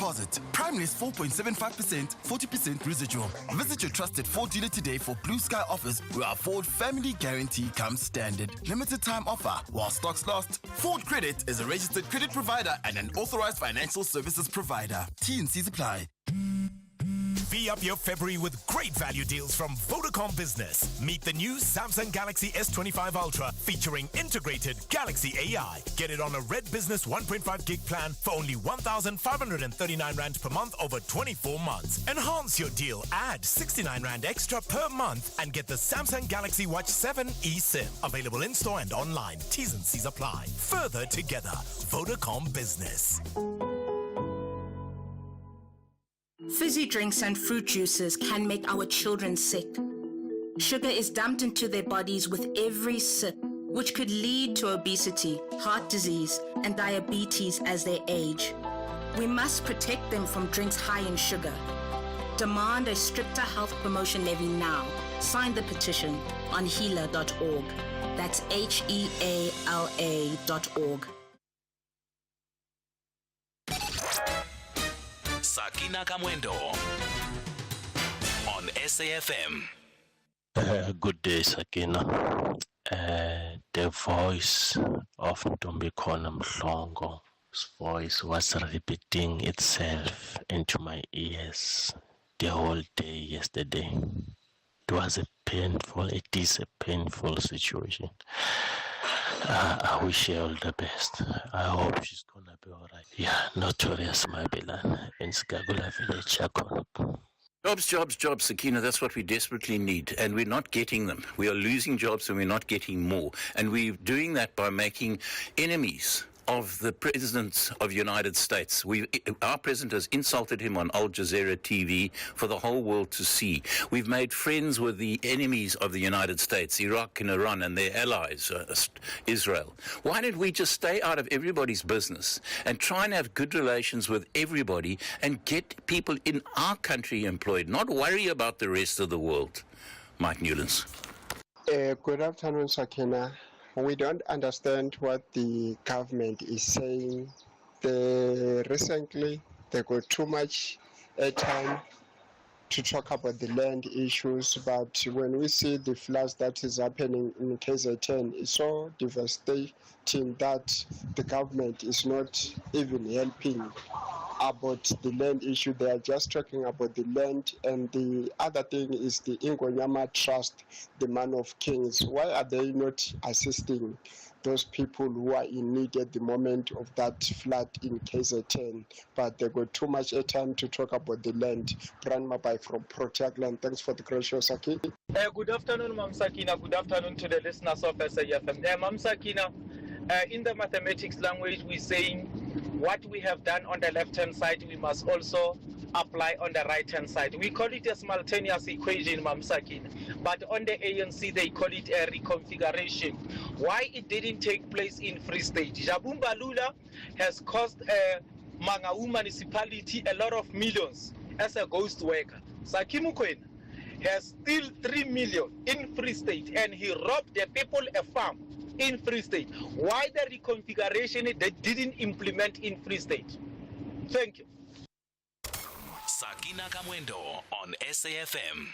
deposit. Prime list 4.75%, 40% residual. Visit your trusted Ford dealer today for Blue Sky offers where our Ford family guarantee comes standard. Limited time offer while stocks last. Ford Credit is a registered credit provider and an authorized financial services provider. T&Cs apply. V up your February with great value deals from Vodacom Business. Meet the new Samsung Galaxy S25 Ultra featuring integrated Galaxy AI. Get it on a Red Business 1.5 gig plan for only 1,539 Rand per month over 24 months. Enhance your deal. Add 69 Rand extra per month and get the Samsung Galaxy Watch 7 eSIM. Available in-store and online. T's and C's apply. Further together. Vodacom Business. Fizzy drinks and fruit juices can make our children sick. Sugar is dumped into their bodies with every sip, which could lead to obesity, heart disease, and diabetes as they age. We must protect them from drinks high in sugar. Demand a stricter health promotion levy now. Sign the petition on heala.org. That's HEALA.org. Sakina Kamwendo on SAFM. Good day, Sakina. The voice of Ntombikona Mhlongo's voice was repeating itself into my ears the whole day yesterday. It is a painful situation. I wish her all the best. I hope she's gonna be alright. Yeah, Notorious Mabilan in Skagula village. Jobs, Sakina, that's what we desperately need, and we're not getting them. We are losing jobs and we're not getting more. And we're doing that by making enemies of the President of the United States. Our President has insulted him on Al Jazeera TV for the whole world to see. We've made friends with the enemies of the United States, Iraq and Iran, and their allies, Israel. Why don't we just stay out of everybody's business and try and have good relations with everybody and get people in our country employed, not worry about the rest of the world? Mike Newlands. Good afternoon, Sakina. We don't understand what the government is saying. Recently, they got too much airtime to talk about the land issues, but when we see the floods that is happening in KZN, it's so devastating that the government is not even helping about the land issue. They are just talking about the land. And the other thing is the Ingonyama Trust, the Man of Kings. Why are they not assisting those people who are in need at the moment of that flood in KZN? But they got too much airtime to talk about the land. Brian Mabai from Proteagland. Thanks for the great show, Saki. Good afternoon, Mam Sakina. Good afternoon to the listeners of SAFM. Mam Sakina, in the mathematics language, we're saying what we have done on the left-hand side, we must also apply on the right-hand side. We call it a simultaneous equation, Mam Sakina. But on the ANC, they call it a reconfiguration. Why it didn't take place in Free State? Jabumba Lula has cost Mangaung municipality a lot of millions as a ghost worker. Sakimu Kwena has still 3 million in Free State, and he robbed the people a farm in Free State. Why the reconfiguration they didn't implement in Free State? Thank you. Sakina Kamwendo on SAFM.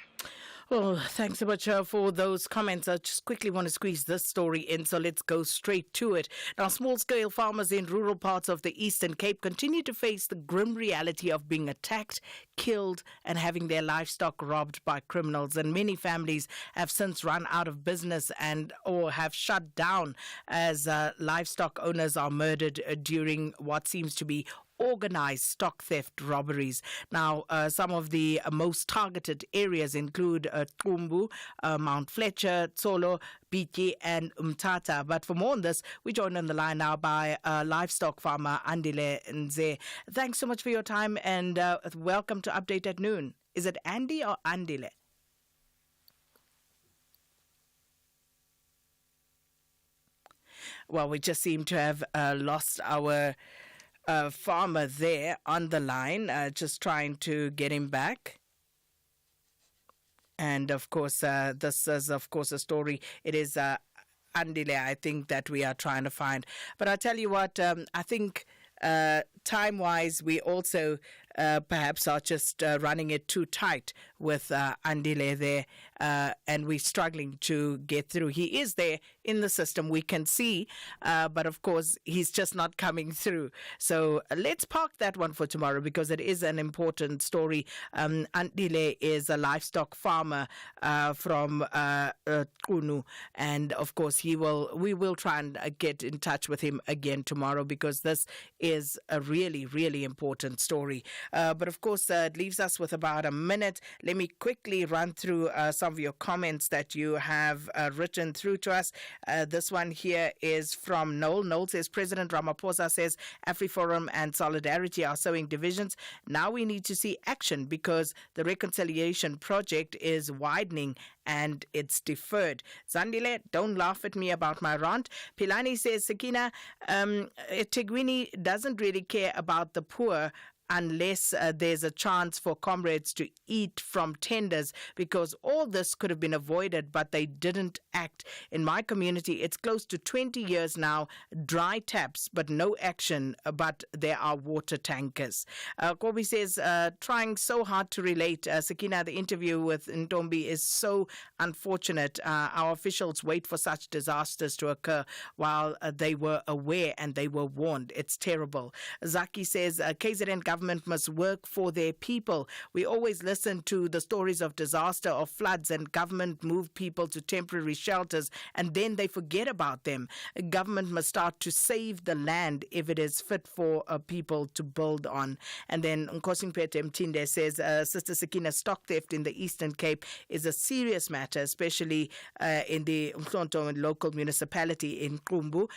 Well, thanks so much for those comments. I just quickly want to squeeze this story in, so let's go straight to it. Now, small-scale farmers in rural parts of the Eastern Cape continue to face the grim reality of being attacked, killed, and having their livestock robbed by criminals. And many families have since run out of business or have shut down as livestock owners are murdered during what seems to be organized stock theft robberies. Now, some of the most targeted areas include Tumbu, Mount Fletcher, Tsolo, Biti, and Umtata. But for more on this, we joined on the line now by livestock farmer Andile Nze. Thanks so much for your time and welcome to Update at Noon. Is it Andy or Andile? Well, we just seem to have lost our farmer there on the line, just trying to get him back. And of course, this is, of course, a story. It is Andile, I think, that we are trying to find. But I tell you what, I think time-wise, we also perhaps are just running it too tight with Andile there, and we're struggling to get through. He is there in the system, we can see, but of course, he's just not coming through. So let's park that one for tomorrow because it is an important story. Andile is a livestock farmer from Kunu, and of course, we will try and get in touch with him again tomorrow because this is a really, really important story. But of course, it leaves us with about a minute. Let me quickly run through some of your comments that you have written through to us. This one here is from Noel. Noel says, President Ramaphosa says AfriForum and Solidarity are sowing divisions. Now we need to see action because the reconciliation project is widening and it's deferred. Zandile, don't laugh at me about my rant. Pilani says, Sakina, Tegwini doesn't really care about the poor unless there's a chance for comrades to eat from tenders, because all this could have been avoided, but they didn't act. In my community, it's close to 20 years now, dry taps, but no action, but there are water tankers. Kobi says, trying so hard to relate. Sakina, the interview with Ntombi is so unfortunate. Our officials wait for such disasters to occur while they were aware and they were warned. It's terrible. Zaki says, KZN government must work for their people. We always listen to the stories of disaster, of floods, and government move people to temporary shelters, and then they forget about them. Government must start to save the land if it is fit for people to build on. And then Nkosimpete Mtinde says, Sister Sakina, stock theft in the Eastern Cape is a serious matter, especially in the Mhlonto local municipality in Kumbu.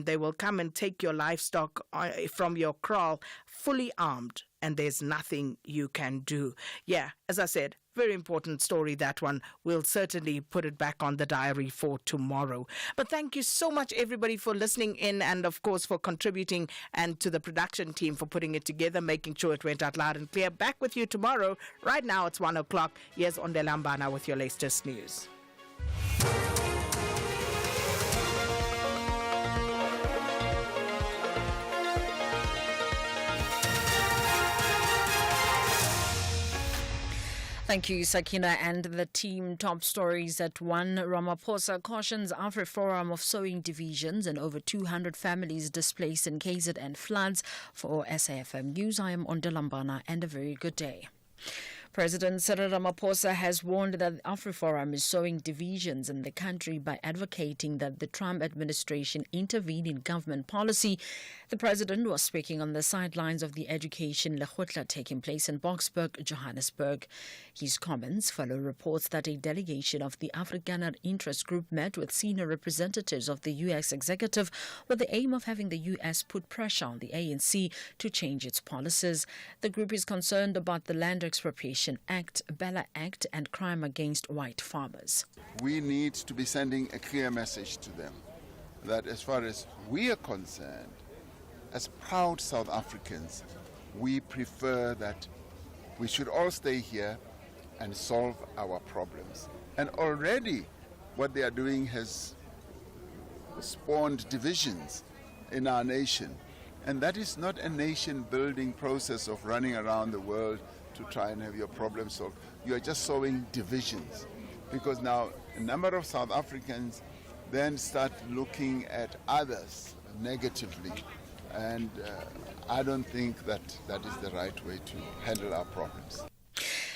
They will come and take your livestock from your kraal fully armed, and there's nothing you can do. Yeah, as I said, very important story, that one. We'll certainly put it back on the diary for tomorrow. But thank you so much, everybody, for listening in and, of course, for contributing, and to the production team for putting it together, making sure it went out loud and clear. Back with you tomorrow. Right now, it's 1 o'clock. Here's Ondelambana with your latest news. Thank you, Sakina and the team. Top stories at 1. Ramaphosa cautions AfriForum of sowing divisions and over 200 families displaced in KZN floods. For SAFM News, I am Ondelambana, and a very good day. President Cyril Ramaphosa has warned that AfriForum is sowing divisions in the country by advocating that the Trump administration intervene in government policy. The president was speaking on the sidelines of the Education Lekgotla taking place in Boksburg, Johannesburg. His comments follow reports that a delegation of the Afrikaner Interest Group met with senior representatives of the U.S. executive with the aim of having the U.S. put pressure on the ANC to change its policies. The group is concerned about the Land Expropriation Act, Bella Act, and crime against white farmers. We need to be sending a clear message to them that as far as we are concerned, as proud South Africans, we prefer that we should all stay here and solve our problems. And already what they are doing has spawned divisions in our nation. And that is not a nation-building process of running around the world to try and have your problem solved. You are just sowing divisions, because now a number of South Africans then start looking at others negatively, and I don't think that is the right way to handle our problems.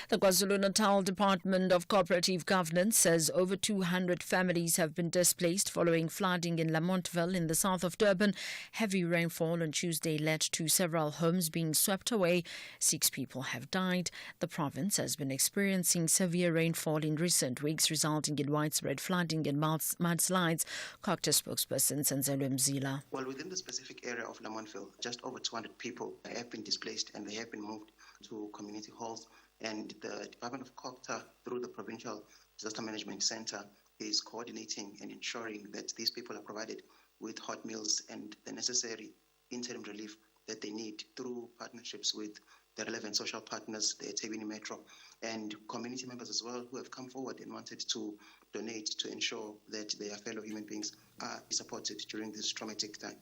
The KwaZulu-Natal Department of Cooperative Governance says over 200 families have been displaced following flooding in Lamontville in the south of Durban. Heavy rainfall on Tuesday led to several homes being swept away. 6 people have died. The province has been experiencing severe rainfall in recent weeks, resulting in widespread flooding and mudslides. COGTA spokesperson Sanzelwe Mzila. Well, within the specific area of Lamontville, just over 200 people have been displaced and they have been moved to community halls. And the Department of COGTA, through the Provincial Disaster Management Center, is coordinating and ensuring that these people are provided with hot meals and the necessary interim relief that they need through partnerships with the relevant social partners, the eThekwini Metro, and community members as well who have come forward and wanted to donate to ensure that their fellow human beings are supported during this traumatic time.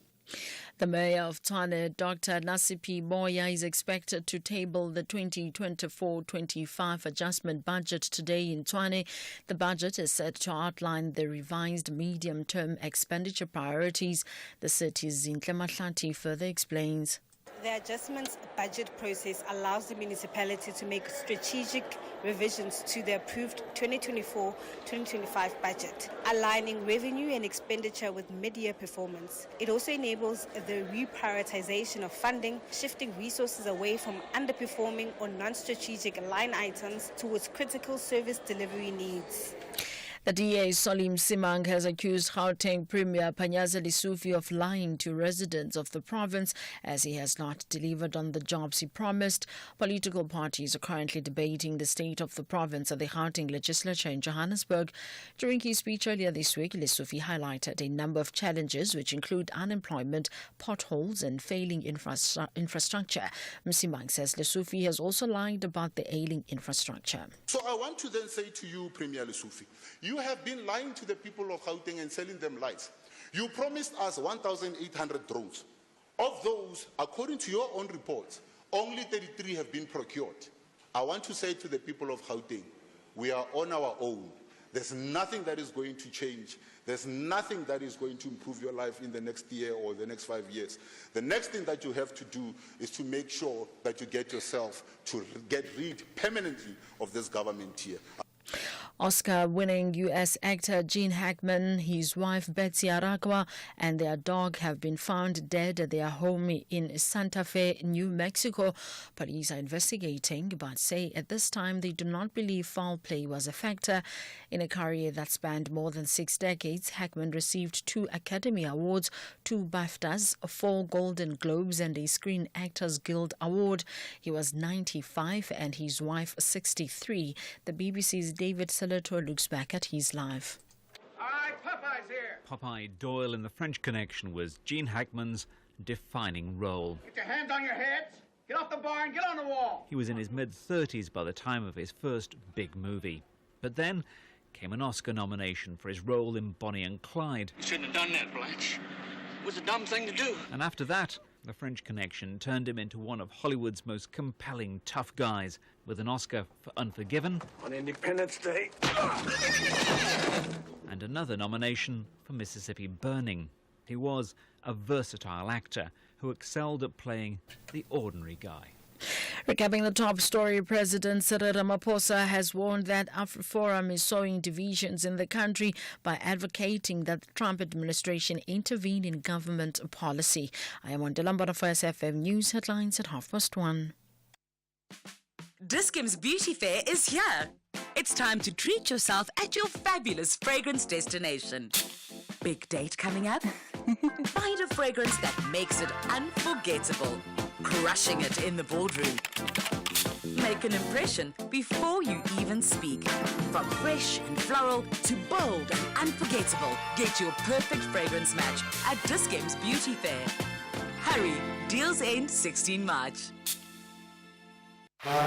The Mayor of Tshwane, Dr. Nasipi Moya, is expected to table the 2024-25 adjustment budget today in Tshwane. The budget is set to outline the revised medium-term expenditure priorities. The city's Zinhle Mahlati further explains. The adjustments budget process allows the municipality to make strategic revisions to the approved 2024-2025 budget, aligning revenue and expenditure with mid-year performance. It also enables the reprioritization of funding, shifting resources away from underperforming or non-strategic line items towards critical service delivery needs. The DA, Solim Simang, has accused Gauteng Premier Panyaza Lesufi of lying to residents of the province as he has not delivered on the jobs he promised. Political parties are currently debating the state of the province at the Gauteng legislature in Johannesburg. During his speech earlier this week, Lesufi highlighted a number of challenges which include unemployment, potholes and failing infrastructure. Simang says Lesufi has also lied about the ailing infrastructure. So I want to then say to you, Premier Lesufi, you have been lying to the people of Gauteng and selling them lies. You promised us 1,800 drones. Of those, according to your own reports, only 33 have been procured. I want to say to the people of Gauteng, we are on our own. There's nothing that is going to change. There's nothing that is going to improve your life in the next year or the next 5 years. The next thing that you have to do is to make sure that you get yourself to get rid permanently of this government here. Oscar-winning U.S. actor Gene Hackman, his wife Betsy Aragwa, and their dog have been found dead at their home in Santa Fe, New Mexico. Police are investigating, but say at this time they do not believe foul play was a factor. In a career that spanned more than 6 decades, Hackman received 2 Academy Awards, 2 BAFTAs, 4 Golden Globes, and a Screen Actors Guild Award. He was 95 and his wife 63. The BBC's David Salator looks back at his life. All right, Popeye's here. Popeye Doyle in The French Connection was Gene Hackman's defining role. Get your hands on your heads. Get off the bar and get on the wall. He was in his mid-30s by the time of his first big movie. But then came an Oscar nomination for his role in Bonnie and Clyde. You shouldn't have done that, Blanche. It was a dumb thing to do. And after that, The French Connection turned him into one of Hollywood's most compelling tough guys, with an Oscar for Unforgiven On Independence Day. and another nomination for Mississippi Burning. He was a versatile actor who excelled at playing the ordinary guy. Recapping the top story, President Cyril Ramaphosa has warned that AfriForum is sowing divisions in the country by advocating that the Trump administration intervene in government policy. I am on Delambara for SFM News Headlines at 1:30. Dis-Chem's Beauty Fair is here. It's time to treat yourself at your fabulous fragrance destination. Big date coming up? Find a fragrance that makes it unforgettable. Crushing it in the boardroom. Make an impression before you even speak. From fresh and floral to bold and unforgettable, get your perfect fragrance match at Dis-Chem's Beauty Fair. Hurry, deals end 16 March.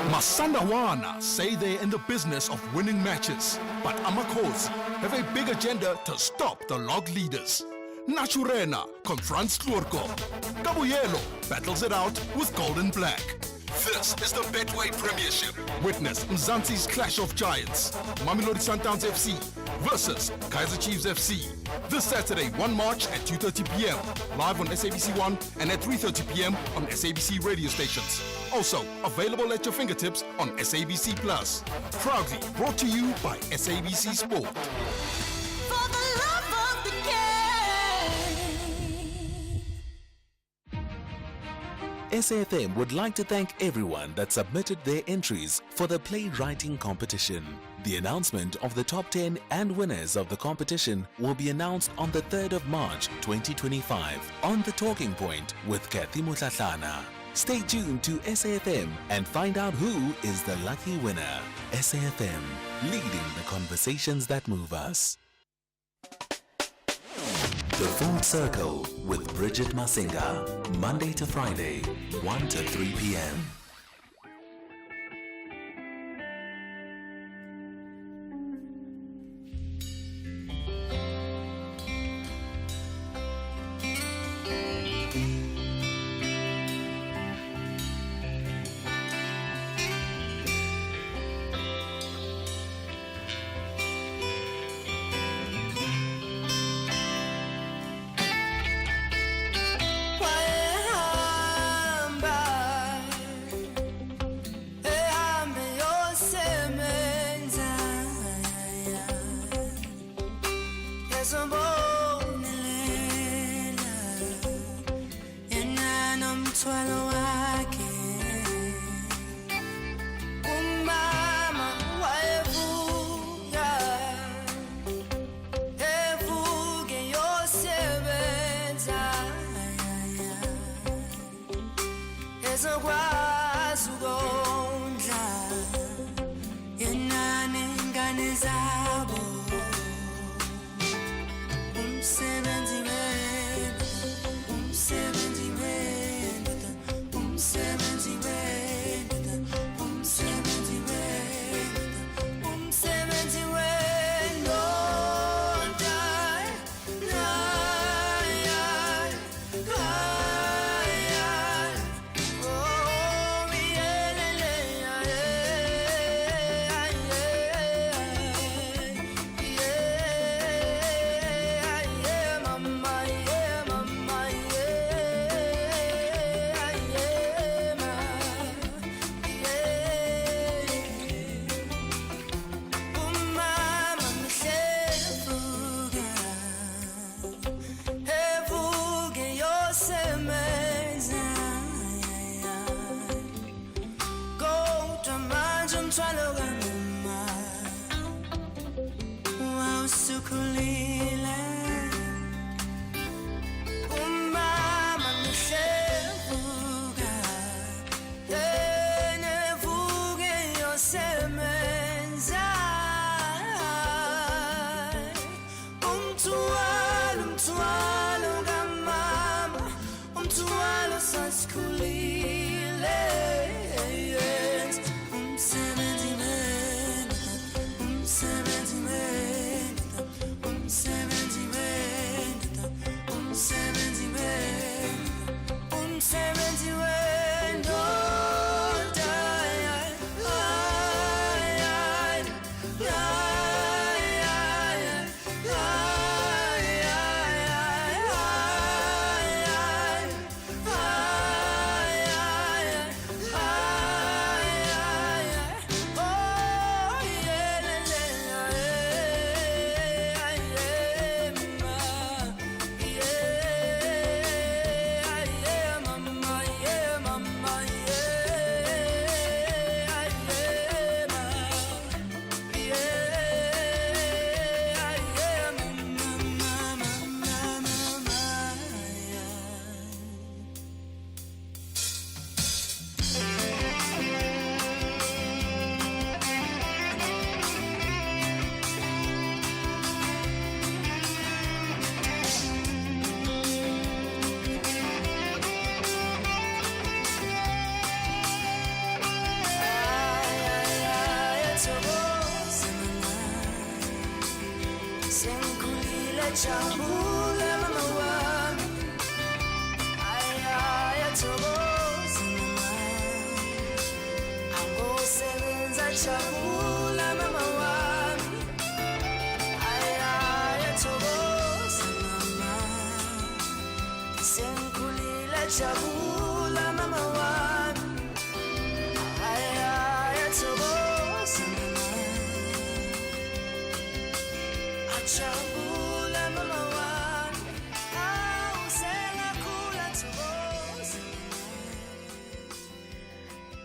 Masandawana say they're in the business of winning matches, but Amakhosi have a big agenda to stop the log leaders. Naturena confronts Tlurko. Kabuyelo battles it out with Gold and Black. This is the Betway Premiership. Witness Mzansi's clash of giants. Mamelodi Sundowns FC versus Kaizer Chiefs FC. This Saturday, 1 March at 2:30 p.m. Live on SABC1 and at 3:30 p.m. on SABC radio stations. Also available at your fingertips on SABC Plus. Proudly brought to you by SABC Sport. For the love of the game. SAFM would like to thank everyone that submitted their entries for the playwriting competition. The announcement of the top 10 and winners of the competition will be announced on the 3rd of March 2025 on The Talking Point with Kathy Mutlatlana. Stay tuned to SAFM and find out who is the lucky winner. SAFM, leading the conversations that move us. The Full Circle with Bridget Masinga, Monday to Friday, 1 to 3 p.m.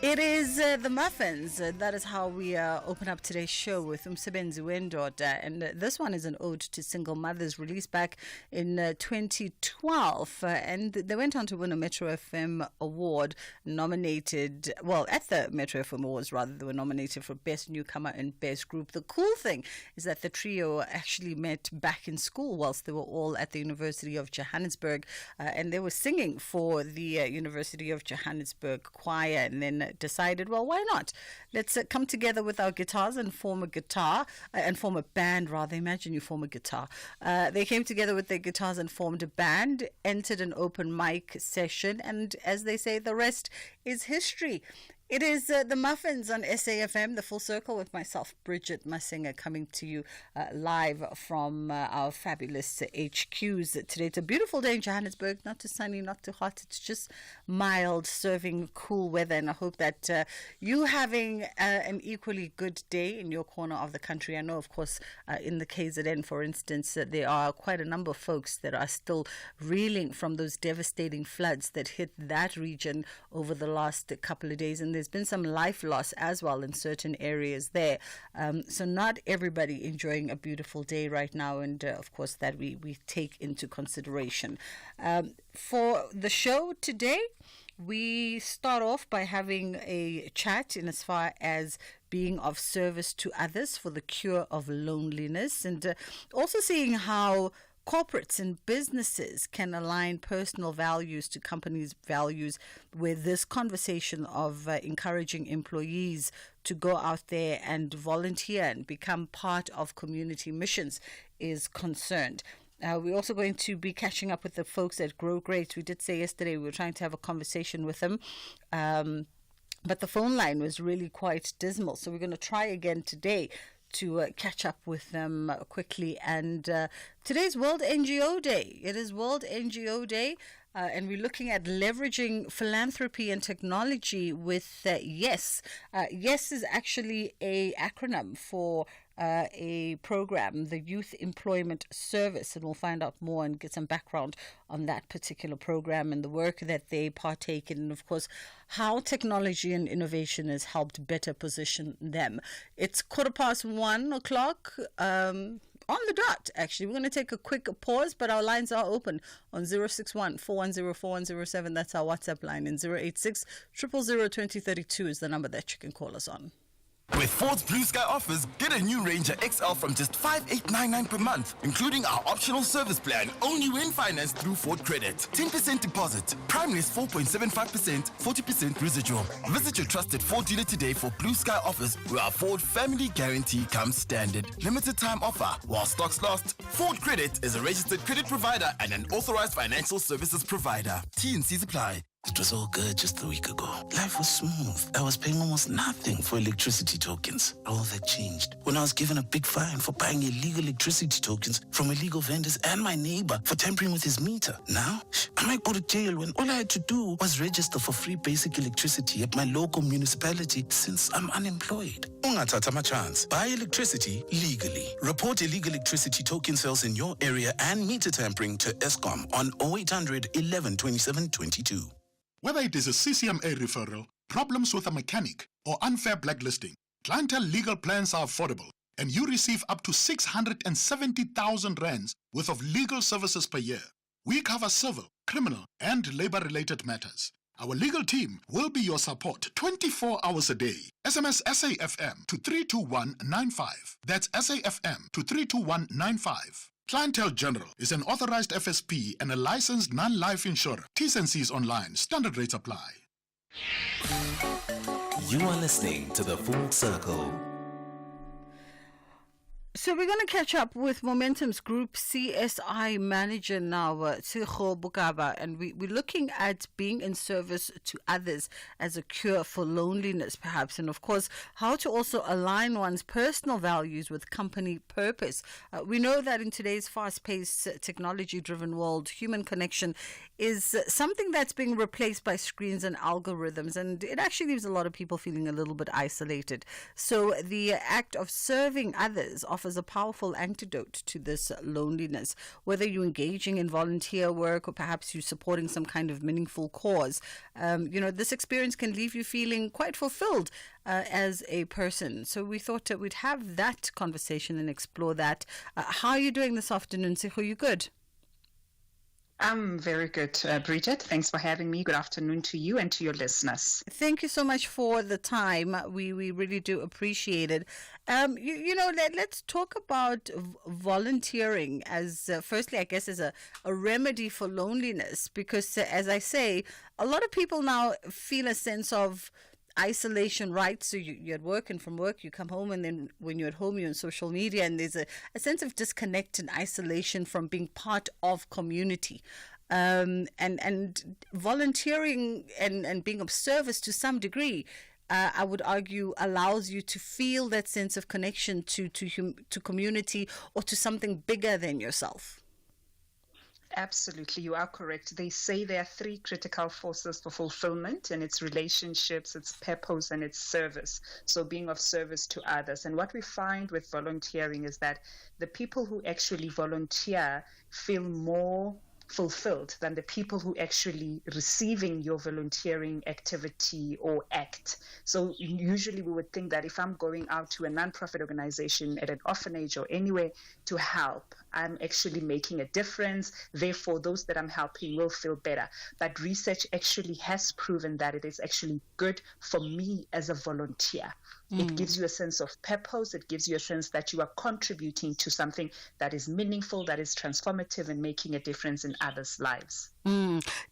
It is the Muffins. That is how we open up today's show with Umsebenzi Wendoda. And this one is an ode to single mothers, released back in 2012. And they went on to win a Metro FM award, nominated, well, at the Metro FM Awards, rather, they were nominated for Best Newcomer and Best Group. The cool thing is that the trio actually met back in school whilst they were all at the University of Johannesburg. And they were singing for the University of Johannesburg choir, and then decided, well, why not? Let's come together with our guitars and form a band, rather. Imagine you form a guitar. They came together with their guitars and formed a band, entered an open mic session, and as they say, the rest is history. It is the Muffins on SAFM, the Full Circle, with myself, Bridget Masinga, coming to you live from our fabulous HQs today. It's a beautiful day in Johannesburg, not too sunny, not too hot. It's just mild, serving cool weather, and I hope that you having an equally good day in your corner of the country. I know, of course, in the KZN, for instance, there are quite a number of folks that are still reeling from those devastating floods that hit that region over the last couple of days, and there's been some life loss as well in certain areas there. So not everybody enjoying a beautiful day right now, and of course that we take into consideration. For the show today, We start off by having a chat in as far as being of service to others for the cure of loneliness, and also seeing how corporates and businesses can align personal values to companies' values, with this conversation of encouraging employees to go out there and volunteer and become part of community missions is concerned. We're also going to be catching up with the folks at Grow Great. We did say yesterday we were trying to have a conversation with them, but the phone line was really quite dismal. So we're going to try again today to catch up with them quickly. And today's World NGO Day. It is World NGO Day. And we're looking at leveraging philanthropy and technology with YES. YES is actually a acronym for a program, the Youth Employment Service, and we'll find out more and get some background on that particular program and the work that they partake in, and of course how technology and innovation has helped better position them. It's 1:15 on the dot, actually. We're going to take a quick pause, but our lines are open on 061-410-4107. That's our WhatsApp line, and 086-000-2032 is the number that you can call us on. With Ford's Blue Sky offers, get a new Ranger XL from just $5,899 per month, including our optional service plan, only when financed through Ford Credit. 10% deposit, prime list 4.75%, 40% residual. Visit your trusted Ford dealer today for Blue Sky offers, where our Ford Family Guarantee comes standard. Limited time offer while stocks last. Ford Credit is a registered credit provider and an authorized financial services provider. T&Cs apply. It was all good just a week ago. Life was smooth. I was paying almost nothing for electricity tokens. All that changed when I was given a big fine for buying illegal electricity tokens from illegal vendors and my neighbor for tampering with his meter. Now, I might go to jail when all I had to do was register for free basic electricity at my local municipality since I'm unemployed. Ungathatha ama chance. Buy electricity legally. Report illegal electricity token sales in your area and meter tampering to Eskom on 0800 11 27 22. Whether it is a CCMA referral, problems with a mechanic, or unfair blacklisting, Clientele legal plans are affordable, and you receive up to 670,000 rands worth of legal services per year. We cover civil, criminal, and labor-related matters. Our legal team will be your support 24 hours a day. SMS SAFM to 32195. That's SAFM to 32195. Clientele General is an authorized FSP and a licensed non-life insurer. T's and C's online. Standard rates apply. You are listening to The Full Circle. So we're going to catch up with Momentum's Group CSI Manager now, Tshego Bukaba, and we're looking at being in service to others as a cure for loneliness, perhaps, and of course, how to also align one's personal values with company purpose. We know that in today's fast-paced, technology-driven world, human connection is something that's being replaced by screens and algorithms, and it actually leaves a lot of people feeling a little bit isolated. So the act of serving others offers a powerful antidote to this loneliness. Whether you're engaging in volunteer work or perhaps you're supporting some kind of meaningful cause, this experience can leave you feeling quite fulfilled as a person. So we thought that we'd have that conversation and explore that. How are you doing this afternoon, Tshego? You good? I'm very good, Bridget. Thanks for having me. Good afternoon to you and to your listeners. Thank you so much for the time. We really do appreciate it. Let's talk about volunteering as, firstly, I guess, as a remedy for loneliness, because as I say, a lot of people now feel a sense of isolation, right? So you're at work, and from work you come home, and then when you're at home you're on social media, and there's a sense of disconnect and isolation from being part of community. And volunteering and being of service to some degree, I would argue, allows you to feel that sense of connection to community or to something bigger than yourself. Absolutely, you are correct. They say there are three critical forces for fulfillment, and it's relationships, it's purpose, and it's service. So being of service to others. And what we find with volunteering is that the people who actually volunteer feel more fulfilled than the people who actually receiving your volunteering activity or act. So usually we would think that if I'm going out to a nonprofit organization at an orphanage or anywhere to help, I'm actually making a difference. Therefore, those that I'm helping will feel better. But research actually has proven that it is actually good for me as a volunteer. It gives you a sense of purpose. It gives you a sense that you are contributing to something that is meaningful, that is transformative, and making a difference in others' lives.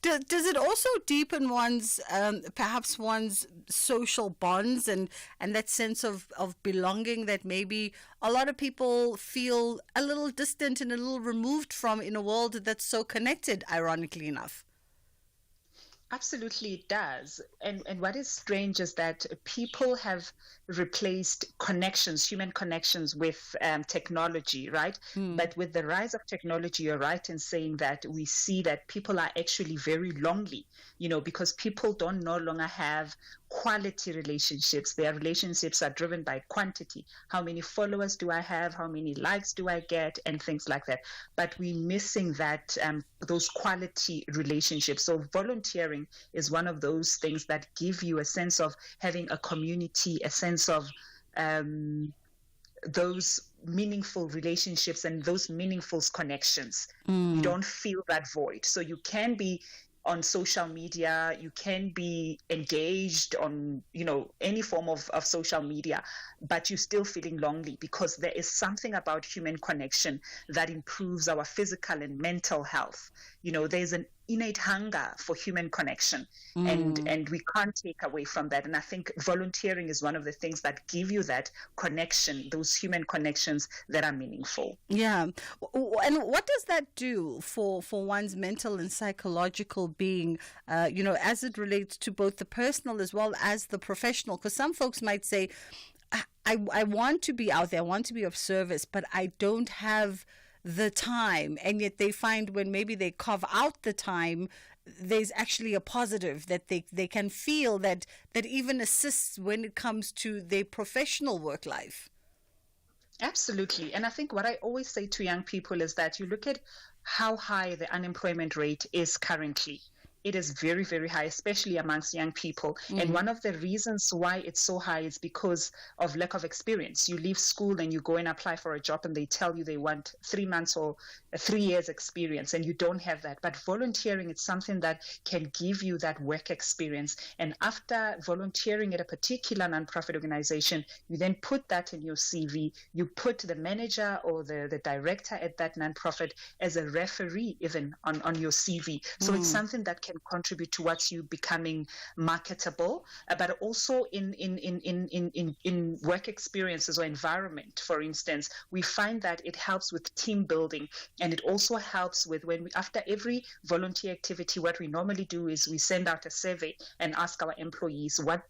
Does it also deepen perhaps one's social bonds and that sense of belonging that maybe a lot of people feel a little distant and a little removed from in a world that's so connected, ironically enough? Absolutely, it does. And what is strange is that people have replaced connections, human connections, with technology, right? But with the rise of technology, you're right in saying that we see that people are actually very lonely, because people don't no longer have quality relationships. Their relationships are driven by quantity. How many followers do I have? How many likes do I get? And things like that. But we're missing that, those quality relationships. So volunteering is one of those things that give you a sense of having a community, a sense of those meaningful relationships and those meaningful connections. You don't feel that void. So you can be on social media, you can be engaged on, any form of social media, but you're still feeling lonely because there is something about human connection that improves our physical and mental health. There's an innate hunger for human connection, and we can't take away from that. And I think volunteering is one of the things that give you that connection, those human connections that are meaningful. Yeah. And what does that do for one's mental and psychological being, as it relates to both the personal as well as the professional? Because some folks might say, I want to be out there, I want to be of service, but I don't have the time. And yet they find when maybe they carve out the time, there's actually a positive that they can feel that even assists when it comes to their professional work life. Absolutely. And I think what I always say to young people is that you look at how high the unemployment rate is currently. It is very, very high, especially amongst young people. And one of the reasons why it's so high is because of lack of experience. You leave school and you go and apply for a job and they tell you they want 3 months or 3 years experience, and you don't have that. But volunteering, it's something that can give you that work experience. And after volunteering at a particular nonprofit organization, you then put that in your CV. You put the manager or the director at that nonprofit as a referee even on your CV. So it's something that can contribute towards you becoming marketable, but also in work experiences or environment. For instance, we find that it helps with team building, and it also helps with after every volunteer activity, what we normally do is we send out a survey and ask our employees what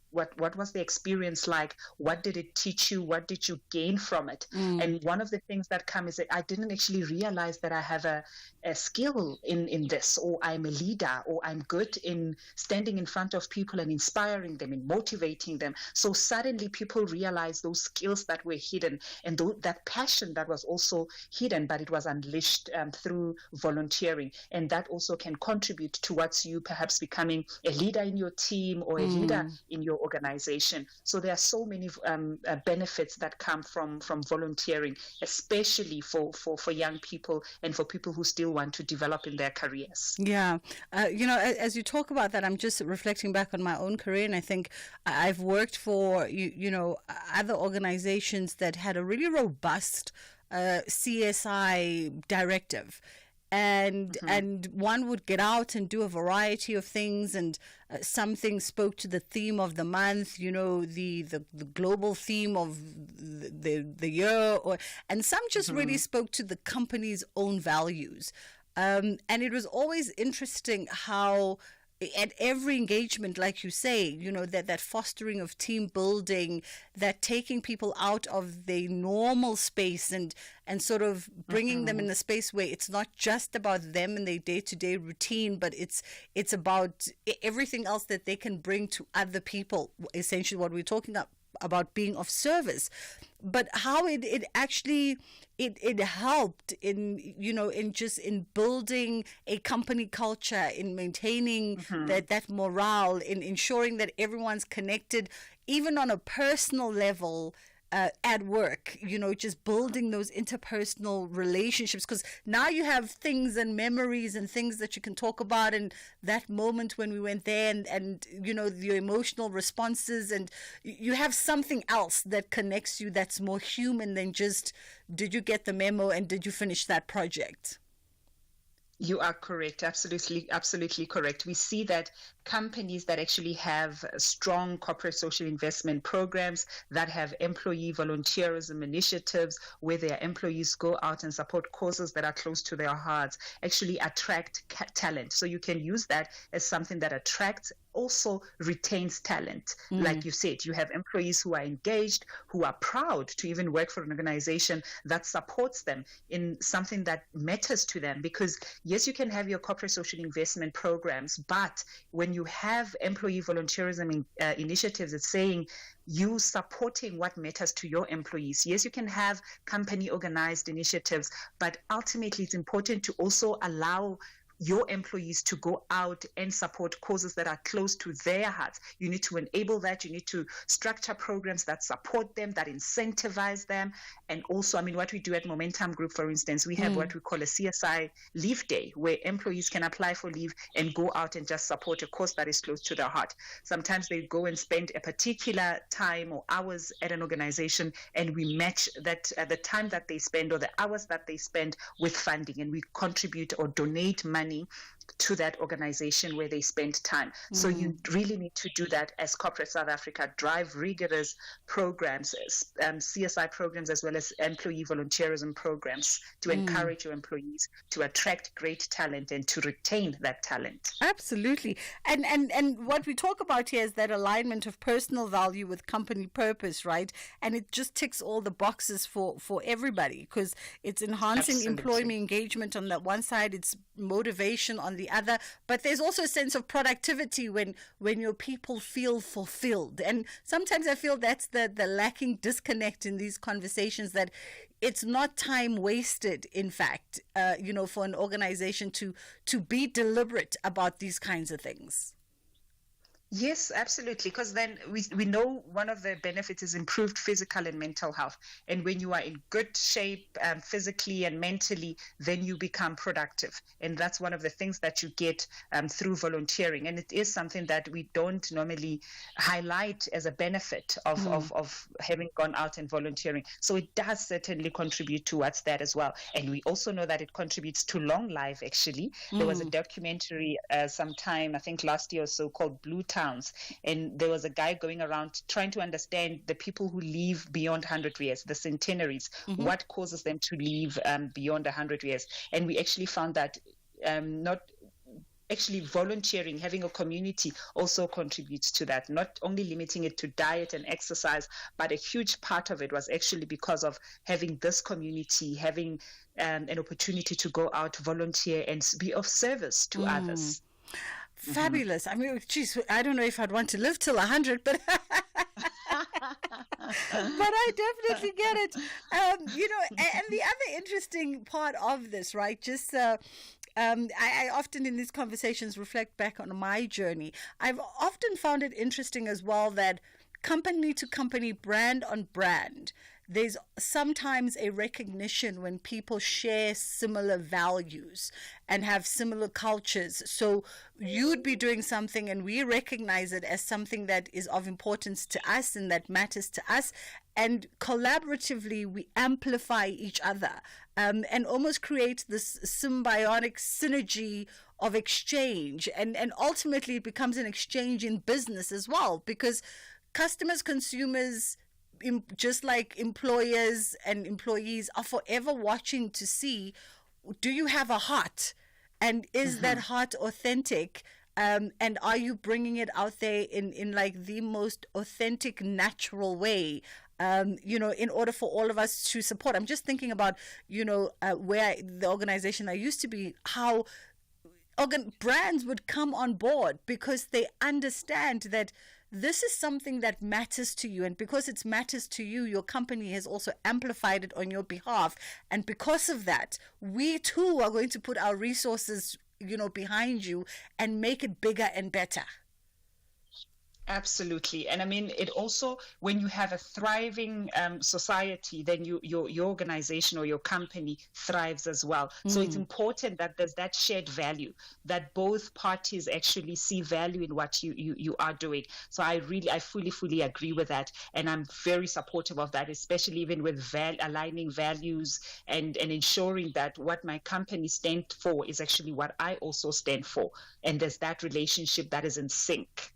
was the experience like, what did it teach you, what did you gain from it. And one of the things that come is that I didn't actually realize that I have a skill in this, or I'm a leader, or I'm good in standing in front of people and inspiring them and motivating them. So suddenly people realize those skills that were hidden, and that passion that was also hidden, but it was unleashed through volunteering. And that also can contribute towards you perhaps becoming a leader in your team or a leader in your organization. So there are so many benefits that come from volunteering, especially for young people and for people who still want to develop in their careers. Yeah. As you talk about that, I'm just reflecting back on my own career, and I think I've worked for, other organizations that had a really robust CSI directive. And one would get out and do a variety of things, and some things spoke to the theme of the month, the global theme of the year, and some just really spoke to the company's own values. And it was always interesting how at every engagement, like you say, that fostering of team building, that taking people out of their normal space and sort of bringing them in a space where it's not just about them and their day-to-day routine, but it's about everything else that they can bring to other people. Essentially what we're talking about being of service, but how it actually it helped in in building a company culture, in maintaining that morale, in ensuring that everyone's connected, even on a personal level. At work, just building those interpersonal relationships, because now you have things and memories and things that you can talk about, and that moment when we went there, and your emotional responses, and you have something else that connects you that's more human than just, did you get the memo and did you finish that project? You are correct. Absolutely correct. We see that companies that actually have strong corporate social investment programs, that have employee volunteerism initiatives where their employees go out and support causes that are close to their hearts, actually attract talent. So you can use that as something that attracts, also retains talent. Like you said, you have employees who are engaged, who are proud to even work for an organization that supports them in something that matters to them. Because yes, you can have your corporate social investment programs, but when you have employee volunteerism initiatives, it's saying you supporting what matters to your employees. Yes, you can have company organized initiatives, but ultimately it's important to also allow your employees to go out and support causes that are close to their hearts. You need to enable that. You need to structure programs that support them, that incentivize them. And also, what we do at Momentum Group, for instance, we have what we call a CSI Leave Day, where employees can apply for leave and go out and just support a cause that is close to their heart. Sometimes they go and spend a particular time or hours at an organization, and we match that the time that they spend or the hours that they spend with funding, and we contribute or donate money to that organization where they spend time. So you really need to do that as corporate South Africa, drive rigorous programs, CSI programs, as well as employee volunteerism programs to encourage your employees to attract great talent and to retain that talent. Absolutely. And what we talk about here is that alignment of personal value with company purpose, right? And it just ticks all the boxes for everybody, because it's enhancing employee engagement on that one side, it's motivation on the other, but there's also a sense of productivity when your people feel fulfilled. And sometimes I feel that's the lacking disconnect in these conversations, that it's not time wasted, in fact, for an organization to be deliberate about these kinds of things. Yes, absolutely. Because then we know one of the benefits is improved physical and mental health. And when you are in good shape physically and mentally, then you become productive. And that's one of the things that you get through volunteering. And it is something that we don't normally highlight as a benefit of having gone out and volunteering. So it does certainly contribute towards that as well. And we also know that it contributes to long life, actually. There was a documentary sometime, I think last year or so, called Blue Towns, and there was a guy going around trying to understand the people who live beyond 100 years, the centenaries, what causes them to live beyond 100 years. And we actually found that not actually volunteering, having a community also contributes to that, not only limiting it to diet and exercise, but a huge part of it was actually because of having this community, having an opportunity to go out, volunteer, and be of service to others. Fabulous. Geez, I don't know if I'd want to live till 100, but but I definitely get it. And the other interesting part of this, right? Just I often in these conversations reflect back on my journey. I've often found it interesting as well that company to company, brand on brand, there's sometimes a recognition when people share similar values and have similar cultures. So you'd be doing something and we recognize it as something that is of importance to us and that matters to us. And collaboratively, we amplify each other and almost create this symbiotic synergy of exchange. And ultimately, it becomes an exchange in business as well, because customers, consumers, just like employers and employees are forever watching to see, do you have a heart? And is that heart authentic? And are you bringing it out there in like the most authentic, natural way? In order for all of us to support. I'm just thinking about, where the organization I used to be, how brands would come on board because they understand that this is something that matters to you, and because it matters to you, your company has also amplified it on your behalf, and because of that, we too are going to put our resources, behind you and make it bigger and better. Absolutely. And I mean, it also, when you have a thriving society, then your organization or your company thrives as well. So it's important that there's that shared value, that both parties actually see value in what you are doing. So I fully agree with that. And I'm very supportive of that, especially even with aligning values and ensuring that what my company stands for is actually what I also stand for. And there's that relationship that is in sync.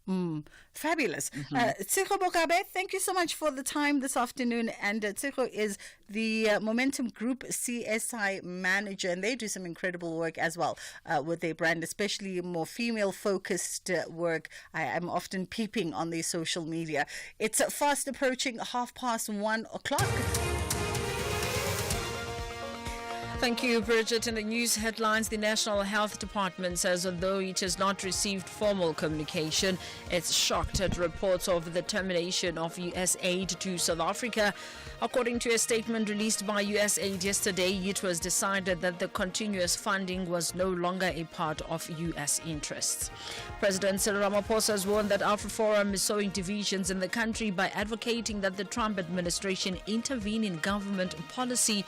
Fabulous. Tshego Bokabe, thank you so much for the time this afternoon. And Tshego is the Momentum Group CSI manager, and they do some incredible work as well with their brand, especially more female-focused work. I'm often peeping on their social media. It's fast approaching 1:30. Thank you, Bridget. In the news headlines, the National Health Department says although it has not received formal communication, it's shocked at reports of the termination of U.S. aid to South Africa. According to a statement released by USAID yesterday, it was decided that the continuous funding was no longer a part of U.S. interests. President Cyril Ramaphosa has warned that AfriForum is sowing divisions in the country by advocating that the Trump administration intervene in government policy,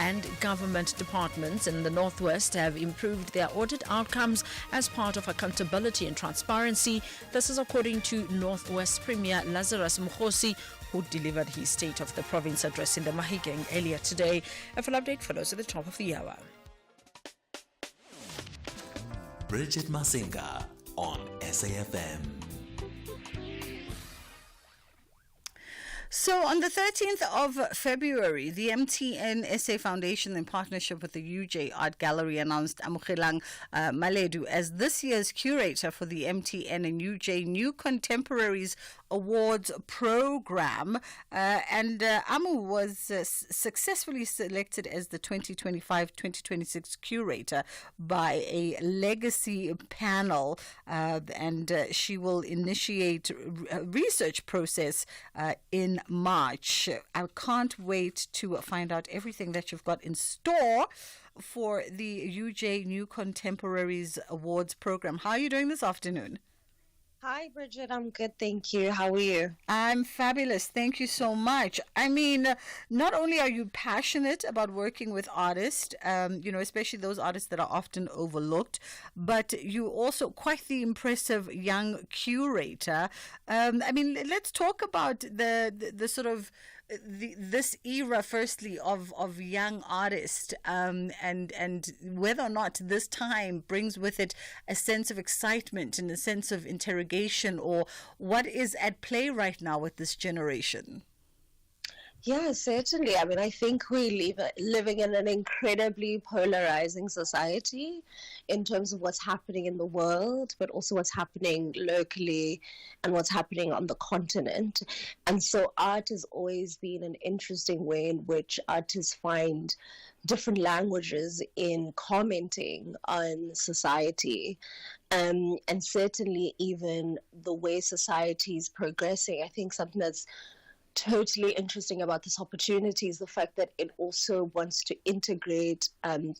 and government departments in the Northwest have improved their audit outcomes as part of accountability and transparency. This is according to Northwest Premier Lazarus Mkhosi, who delivered his State of the Province address in the Mahikeng earlier today. A full update follows at the top of the hour. Bridget Masinga on SAFM. So on the 13th of February, the MTN SA Foundation, in partnership with the UJ Art Gallery, announced Amogelang Maledu as this year's curator for the MTN and UJ New Contemporaries Awards program. And Amu was successfully selected as the 2025-2026 curator by a legacy panel, and she will initiate a research process in March. I can't wait to find out everything that you've got in store for the UJ New Contemporaries Awards program. How are you doing this afternoon? Hi, Bridget. I'm good, thank you. How are you? I'm fabulous. Thank you so much. I mean, not only are you passionate about working with artists, especially those artists that are often overlooked, but you also quite the impressive young curator. I mean, let's talk about the sort of this era, firstly, of young artists, and whether or not this time brings with it a sense of excitement and a sense of interrogation, or what is at play right now with this generation. Yeah, certainly. I mean, I think we living in an incredibly polarizing society in terms of what's happening in the world, but also what's happening locally and what's happening on the continent. And so art has always been an interesting way in which artists find different languages in commenting on society. And certainly even the way society is progressing. I think something that's totally interesting about this opportunity is the fact that it also wants to integrate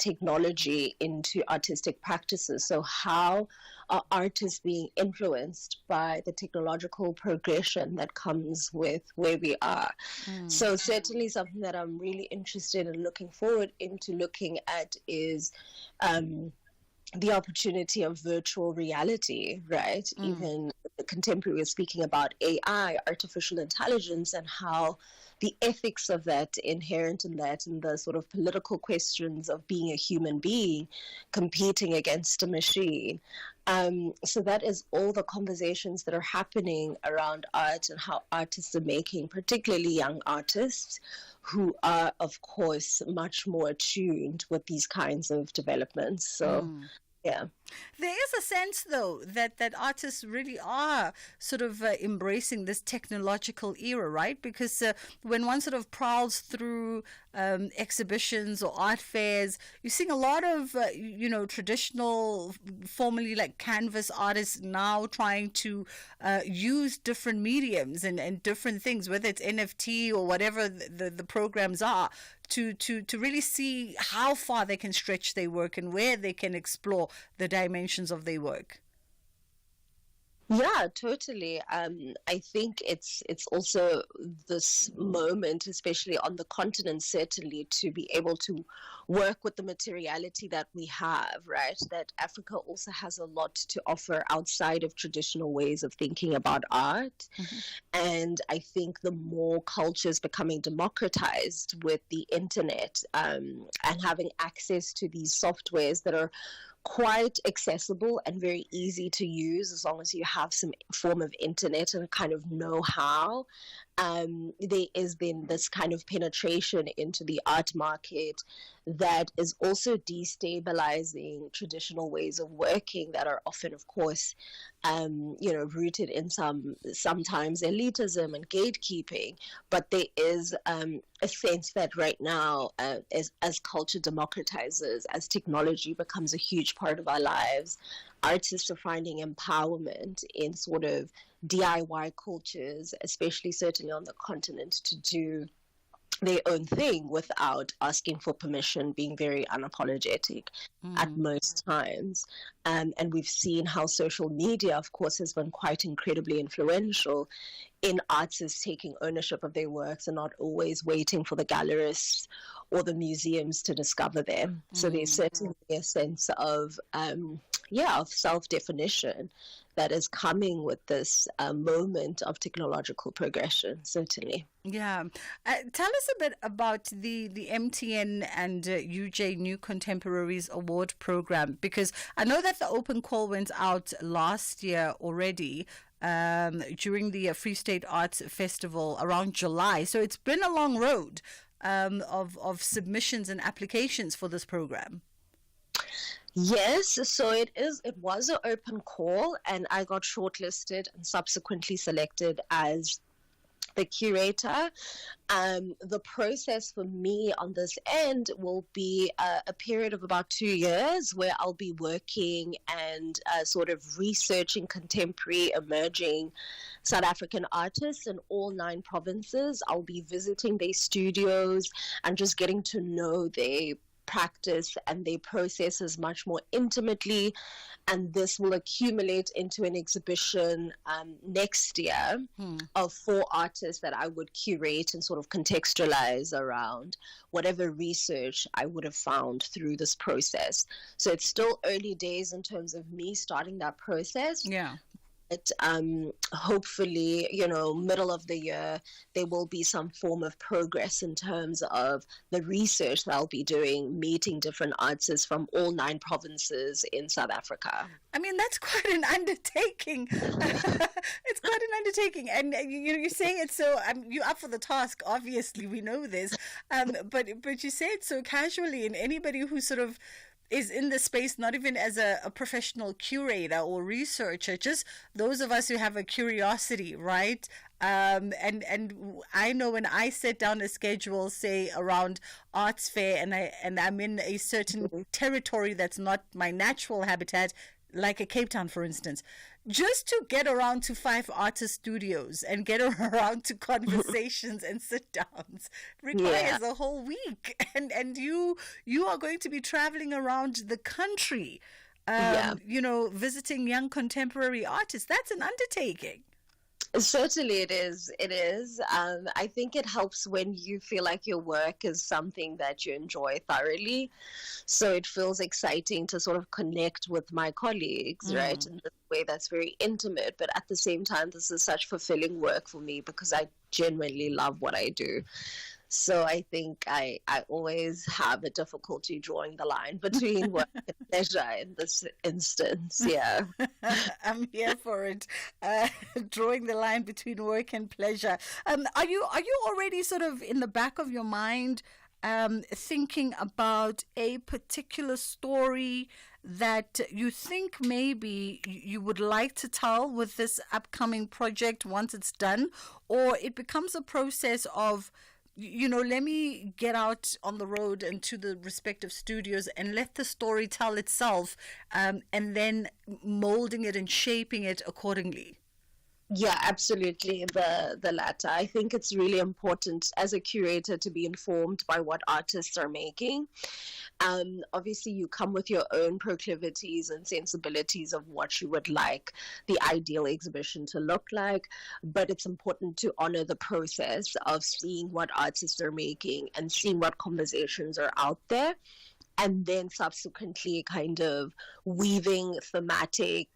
technology into artistic practices. So how are artists being influenced by the technological progression that comes with where we are? So certainly something that I'm really interested in looking forward into looking at is the opportunity of virtual reality, right? Even the contemporary is speaking about AI, artificial intelligence, and how the ethics of that, inherent in that, and the sort of political questions of being a human being competing against a machine. So that is all the conversations that are happening around art and how artists are making, particularly young artists, who are, of course, much more attuned with these kinds of developments. So, yeah. There is a sense, though, that artists really are sort of embracing this technological era, right? Because when one sort of prowls through exhibitions or art fairs, you're seeing a lot of, traditional, formerly like canvas artists now trying to use different mediums and different things, whether it's NFT or whatever the programs are, to really see how far they can stretch their work and where they can explore the dimensions of their work. Yeah, totally. I think it's also this moment, especially on the continent, certainly, to be able to work with the materiality that we have, right? That Africa also has a lot to offer outside of traditional ways of thinking about art. And I think the more cultures becoming democratized with the internet and having access to these softwares that are quite accessible and very easy to use as long as you have some form of internet and kind of know-how. There is then this kind of penetration into the art market that is also destabilizing traditional ways of working that are often, of course, rooted in sometimes elitism and gatekeeping. But there is a sense that right now, as culture democratizes, as technology becomes a huge part of our lives, artists are finding empowerment in sort of DIY cultures, especially certainly on the continent, to do their own thing without asking for permission, being very unapologetic at most times. And we've seen how social media, of course, has been quite incredibly influential in artists taking ownership of their works and not always waiting for the gallerists or the museums to discover them. So there's certainly a sense of self-definition that is coming with this moment of technological progression, certainly. Yeah. Tell us a bit about the MTN and UJ New Contemporaries Award program, because I know that the open call went out last year already during the Free State Arts Festival around July. So it's been a long road of submissions and applications for this program. Yes, so it was an open call, and I got shortlisted and subsequently selected as the curator. The process for me on this end will be a period of about 2 years where I'll be working and sort of researching contemporary emerging South African artists in all 9 provinces. I'll be visiting their studios and just getting to know their practice and their processes much more intimately, and this will accumulate into an exhibition next year of 4 artists that I would curate and sort of contextualize around whatever research I would have found through this process. So it's still early days in terms of me starting that process. Yeah. But hopefully, middle of the year, there will be some form of progress in terms of the research that I'll be doing, meeting different artists from all 9 provinces in South Africa. I mean, that's quite an undertaking. It's quite an undertaking. And you say it so, you're up for the task, obviously, we know this. But you say it so casually, and anybody who sort of is in the space, not even as a professional curator or researcher, just those of us who have a curiosity, right? And I know when I set down a schedule, say around arts fair, and I'm in a certain territory that's not my natural habitat, like a Cape Town, for instance, just to get around to 5 artist studios and get around to conversations and sit downs requires a whole week. And you are going to be traveling around the country, visiting young contemporary artists. That's an undertaking. Certainly it is. It is. I think it helps when you feel like your work is something that you enjoy thoroughly. So it feels exciting to sort of connect with my colleagues, right, in this way that's very intimate. But at the same time, this is such fulfilling work for me because I genuinely love what I do. So I think I always have a difficulty drawing the line between work and pleasure in this instance. Yeah. I'm here for it. Drawing the line between work and pleasure. Are you already sort of in the back of your mind thinking about a particular story that you think maybe you would like to tell with this upcoming project once it's done? Or it becomes a process of, let me get out on the road and to the respective studios and let the story tell itself, and then molding it and shaping it accordingly? Yeah, absolutely. The latter. I think it's really important as a curator to be informed by what artists are making. Obviously, you come with your own proclivities and sensibilities of what you would like the ideal exhibition to look like, but it's important to honor the process of seeing what artists are making and seeing what conversations are out there, and then subsequently kind of weaving thematic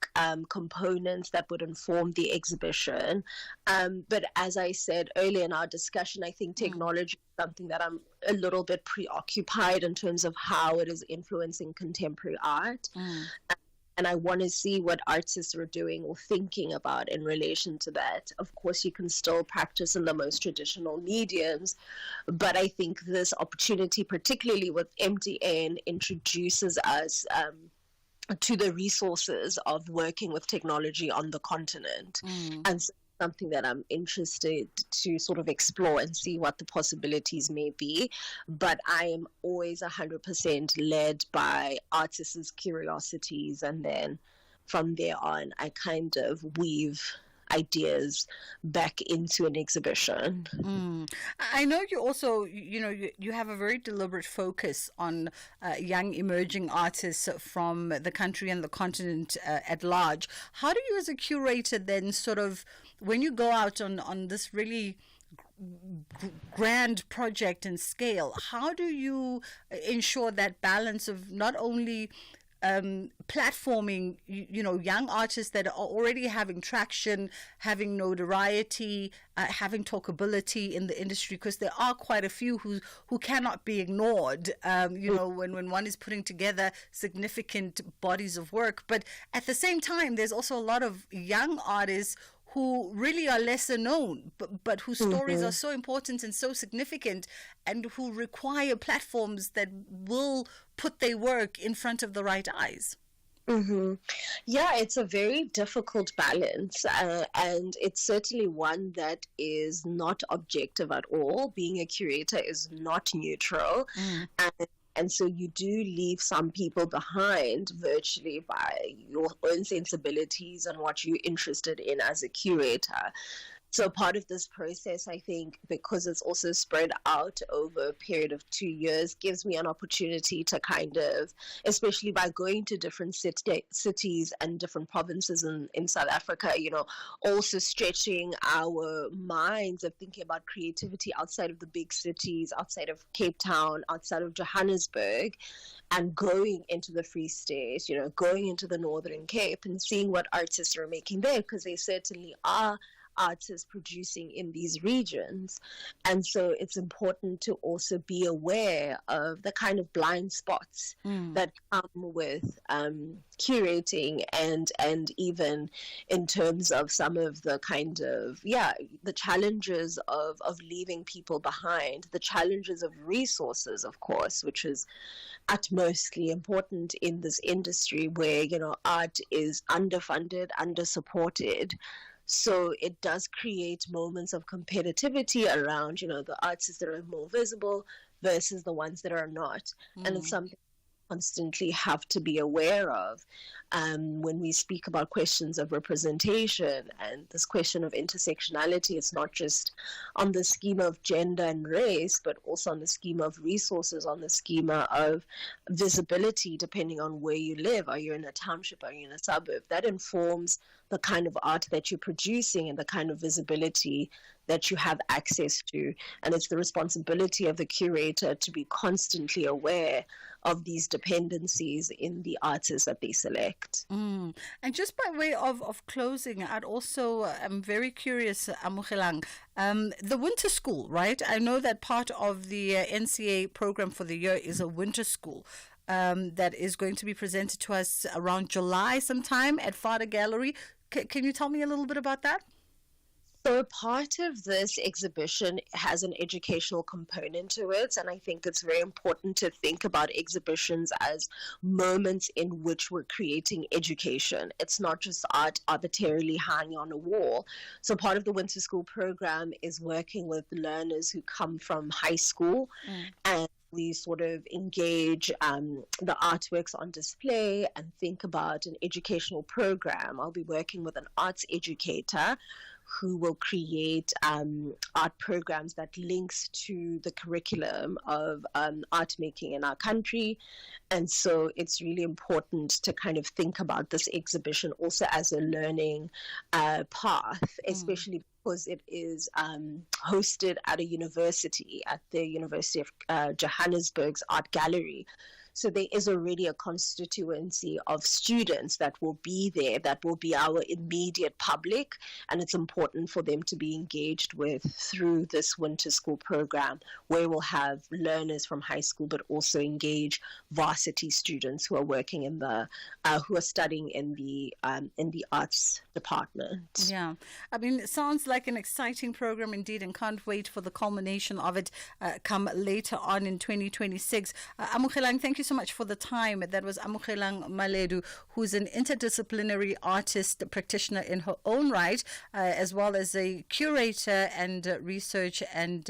components that would inform the exhibition. But as I said earlier in our discussion, I think technology is something that I'm a little bit preoccupied in terms of how it is influencing contemporary art. And I want to see what artists are doing or thinking about in relation to that. Of course, you can still practice in the most traditional mediums, but I think this opportunity, particularly with MDN, introduces us to the resources of working with technology on the continent. And so something that I'm interested to sort of explore and see what the possibilities may be. But I am always 100% led by artists' curiosities, and then from there on, I kind of weave ideas back into an exhibition. I know you also, you have a very deliberate focus on young emerging artists from the country and the continent at large. How do you as a curator then sort of, when you go out on this really grand project and scale, how do you ensure that balance of not only platforming, young artists that are already having traction, having notoriety, having talkability in the industry, because there are quite a few who cannot be ignored, when one is putting together significant bodies of work. But at the same time, there's also a lot of young artists who really are lesser known, but whose stories are so important and so significant, and who require platforms that will put their work in front of the right eyes. Yeah, it's a very difficult balance, and it's certainly one that is not objective at all. Being a curator is not neutral. And so you do leave some people behind virtually by your own sensibilities and what you're interested in as a curator. So part of this process, I think, because it's also spread out over a period of 2 years, gives me an opportunity to kind of, especially by going to different cities and different provinces in South Africa, also stretching our minds of thinking about creativity outside of the big cities, outside of Cape Town, outside of Johannesburg, and going into the Free State, going into the Northern Cape and seeing what artists are making there, because they certainly are artists producing in these regions. And so it's important to also be aware of the kind of blind spots that come with curating, and even in terms of some of the kind of the challenges of leaving people behind, the challenges of resources, of course, which is utmostly important in this industry where art is underfunded, undersupported. So it does create moments of competitivity around, the artists that are more visible versus the ones that are not. And it's something we constantly have to be aware of when we speak about questions of representation and this question of intersectionality. It's not just on the schema of gender and race, but also on the schema of resources, on the schema of visibility, depending on where you live. Are you in a township? Are you in a suburb? That informs the kind of art that you're producing and the kind of visibility that you have access to. And it's the responsibility of the curator to be constantly aware of these dependencies in the artists that they select. And just by way of closing, I'm very curious, Amogelang, the winter school, right? I know that part of the NCA program for the year is a winter school. That is going to be presented to us around July sometime at Fada Gallery. Can you tell me a little bit about that? So part of this exhibition has an educational component to it, and I think it's very important to think about exhibitions as moments in which we're creating education. It's not just art arbitrarily hanging on a wall. So part of the Winter School program is working with learners who come from high school, and we sort of engage the artworks on display and think about an educational program. I'll be working with an arts educator who will create art programs that links to the curriculum of art making in our country. And so it's really important to kind of think about this exhibition also as a learning path, especially because it is hosted at a university, at the University of Johannesburg's Art Gallery. So there is already a constituency of students that will be there, that will be our immediate public, and it's important for them to be engaged with through this winter school program, where we'll have learners from high school, but also engage varsity students who are working in the, who are studying in the arts department. Yeah, I mean, it sounds like an exciting program indeed, and can't wait for the culmination of it come later on in 2026. Amukhelang, thank you so much for the time. That was Amukhelang Maledu, who's an interdisciplinary artist practitioner in her own right, as well as a curator and research and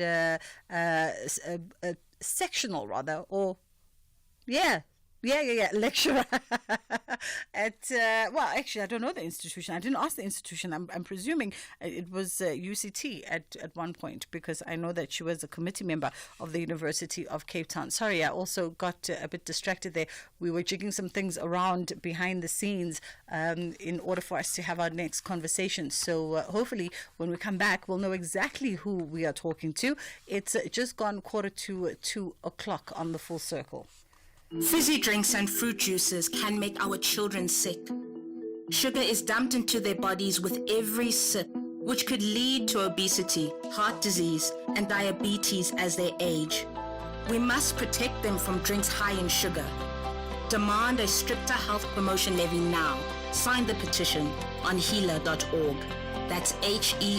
sectional rather, or lecturer at well, actually I don't know the institution. I didn't ask the institution. I'm presuming it was UCT at one point, because I know that she was a committee member of the University of Cape Town. Sorry, I also got a bit distracted there. We were jigging some things around behind the scenes in order for us to have our next conversation. So hopefully when we come back, we'll know exactly who we are talking to. It's just gone 1:45 on the Full Circle. Fizzy drinks and fruit juices can make our children sick. Sugar is dumped into their bodies with every sip, which could lead to obesity, heart disease, and diabetes as they age. We must protect them from drinks high in sugar. Demand a stricter health promotion levy now. Sign the petition on heala.org. That's HEALA.org.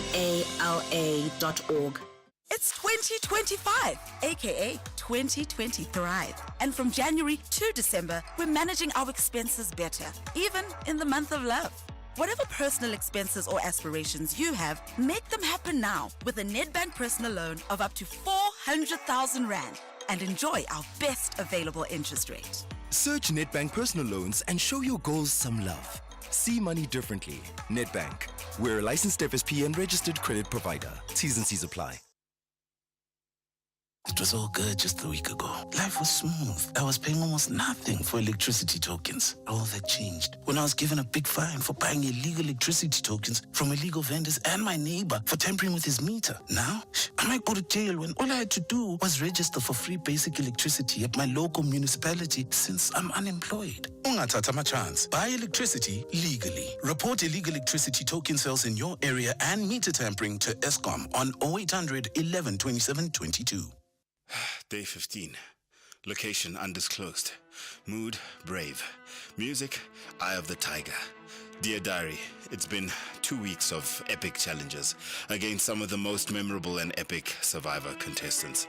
It's 2025, aka 2020 Thrive. And from January to December, we're managing our expenses better, even in the month of love. Whatever personal expenses or aspirations you have, make them happen now with a Nedbank personal loan of up to 400,000 Rand and enjoy our best available interest rate. Search Nedbank personal loans and show your goals some love. See money differently. Nedbank. We're a licensed FSP and registered credit provider. T's and C's apply. It was all good just a week ago. Life was smooth. I was paying almost nothing for electricity tokens. All that changed when I was given a big fine for buying illegal electricity tokens from illegal vendors and my neighbor for tampering with his meter. Now, I might go to jail when all I had to do was register for free basic electricity at my local municipality since I'm unemployed. Ungathatha ama chance. Buy electricity legally. Report illegal electricity token sales in your area and meter tampering to Eskom on 0800 11 27 22. Day 15. Location undisclosed. Mood brave. Music Eye of the Tiger. Dear Diary, it's been 2 weeks of epic challenges against some of the most memorable and epic Survivor contestants.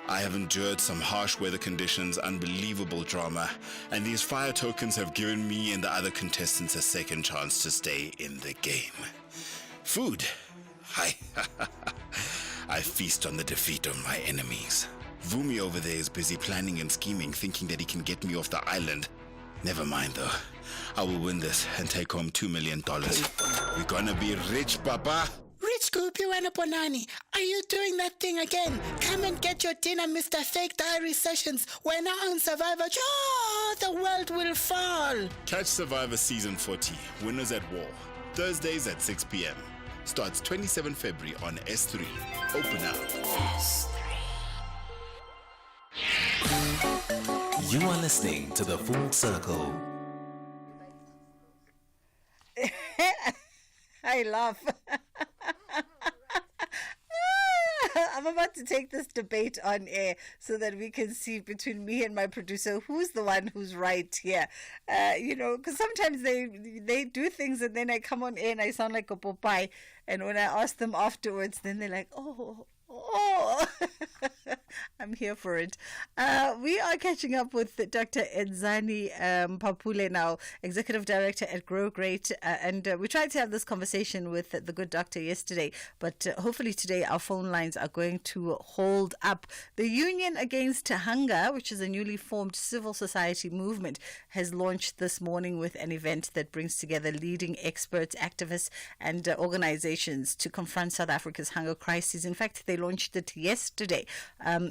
I have endured some harsh weather conditions, unbelievable drama, and these fire tokens have given me and the other contestants a second chance to stay in the game. Food. I feast on the defeat of my enemies. Vumi over there is busy planning and scheming, thinking that he can get me off the island. Never mind though. I will win this and take home $2 million. We're gonna be rich, Papa. Rich Goopy Wanapolani, are you doing that thing again? Come and get your dinner, Mr. Fake Diary Sessions. We're now on Survivor. Oh, the world will fall. Catch Survivor Season 40, Winners at War. Thursdays at 6 p.m. Starts 27 February on S3. Open up. You are listening to The Full Circle. I laugh. I'm about to take this debate on air so that we can see between me and my producer who's the one who's right here. Because sometimes they do things and then I come on air and I sound like a Popeye. And when I ask them afterwards, then they're like, oh. I'm here for it. We are catching up with Dr. Edzani Papule now, Executive Director at Grow Great. And we tried to have this conversation with the good doctor yesterday, but hopefully today our phone lines are going to hold up. The Union Against Hunger, which is a newly formed civil society movement, has launched this morning with an event that brings together leading experts, activists, and organizations to confront South Africa's hunger crisis. In fact, they launched it yesterday.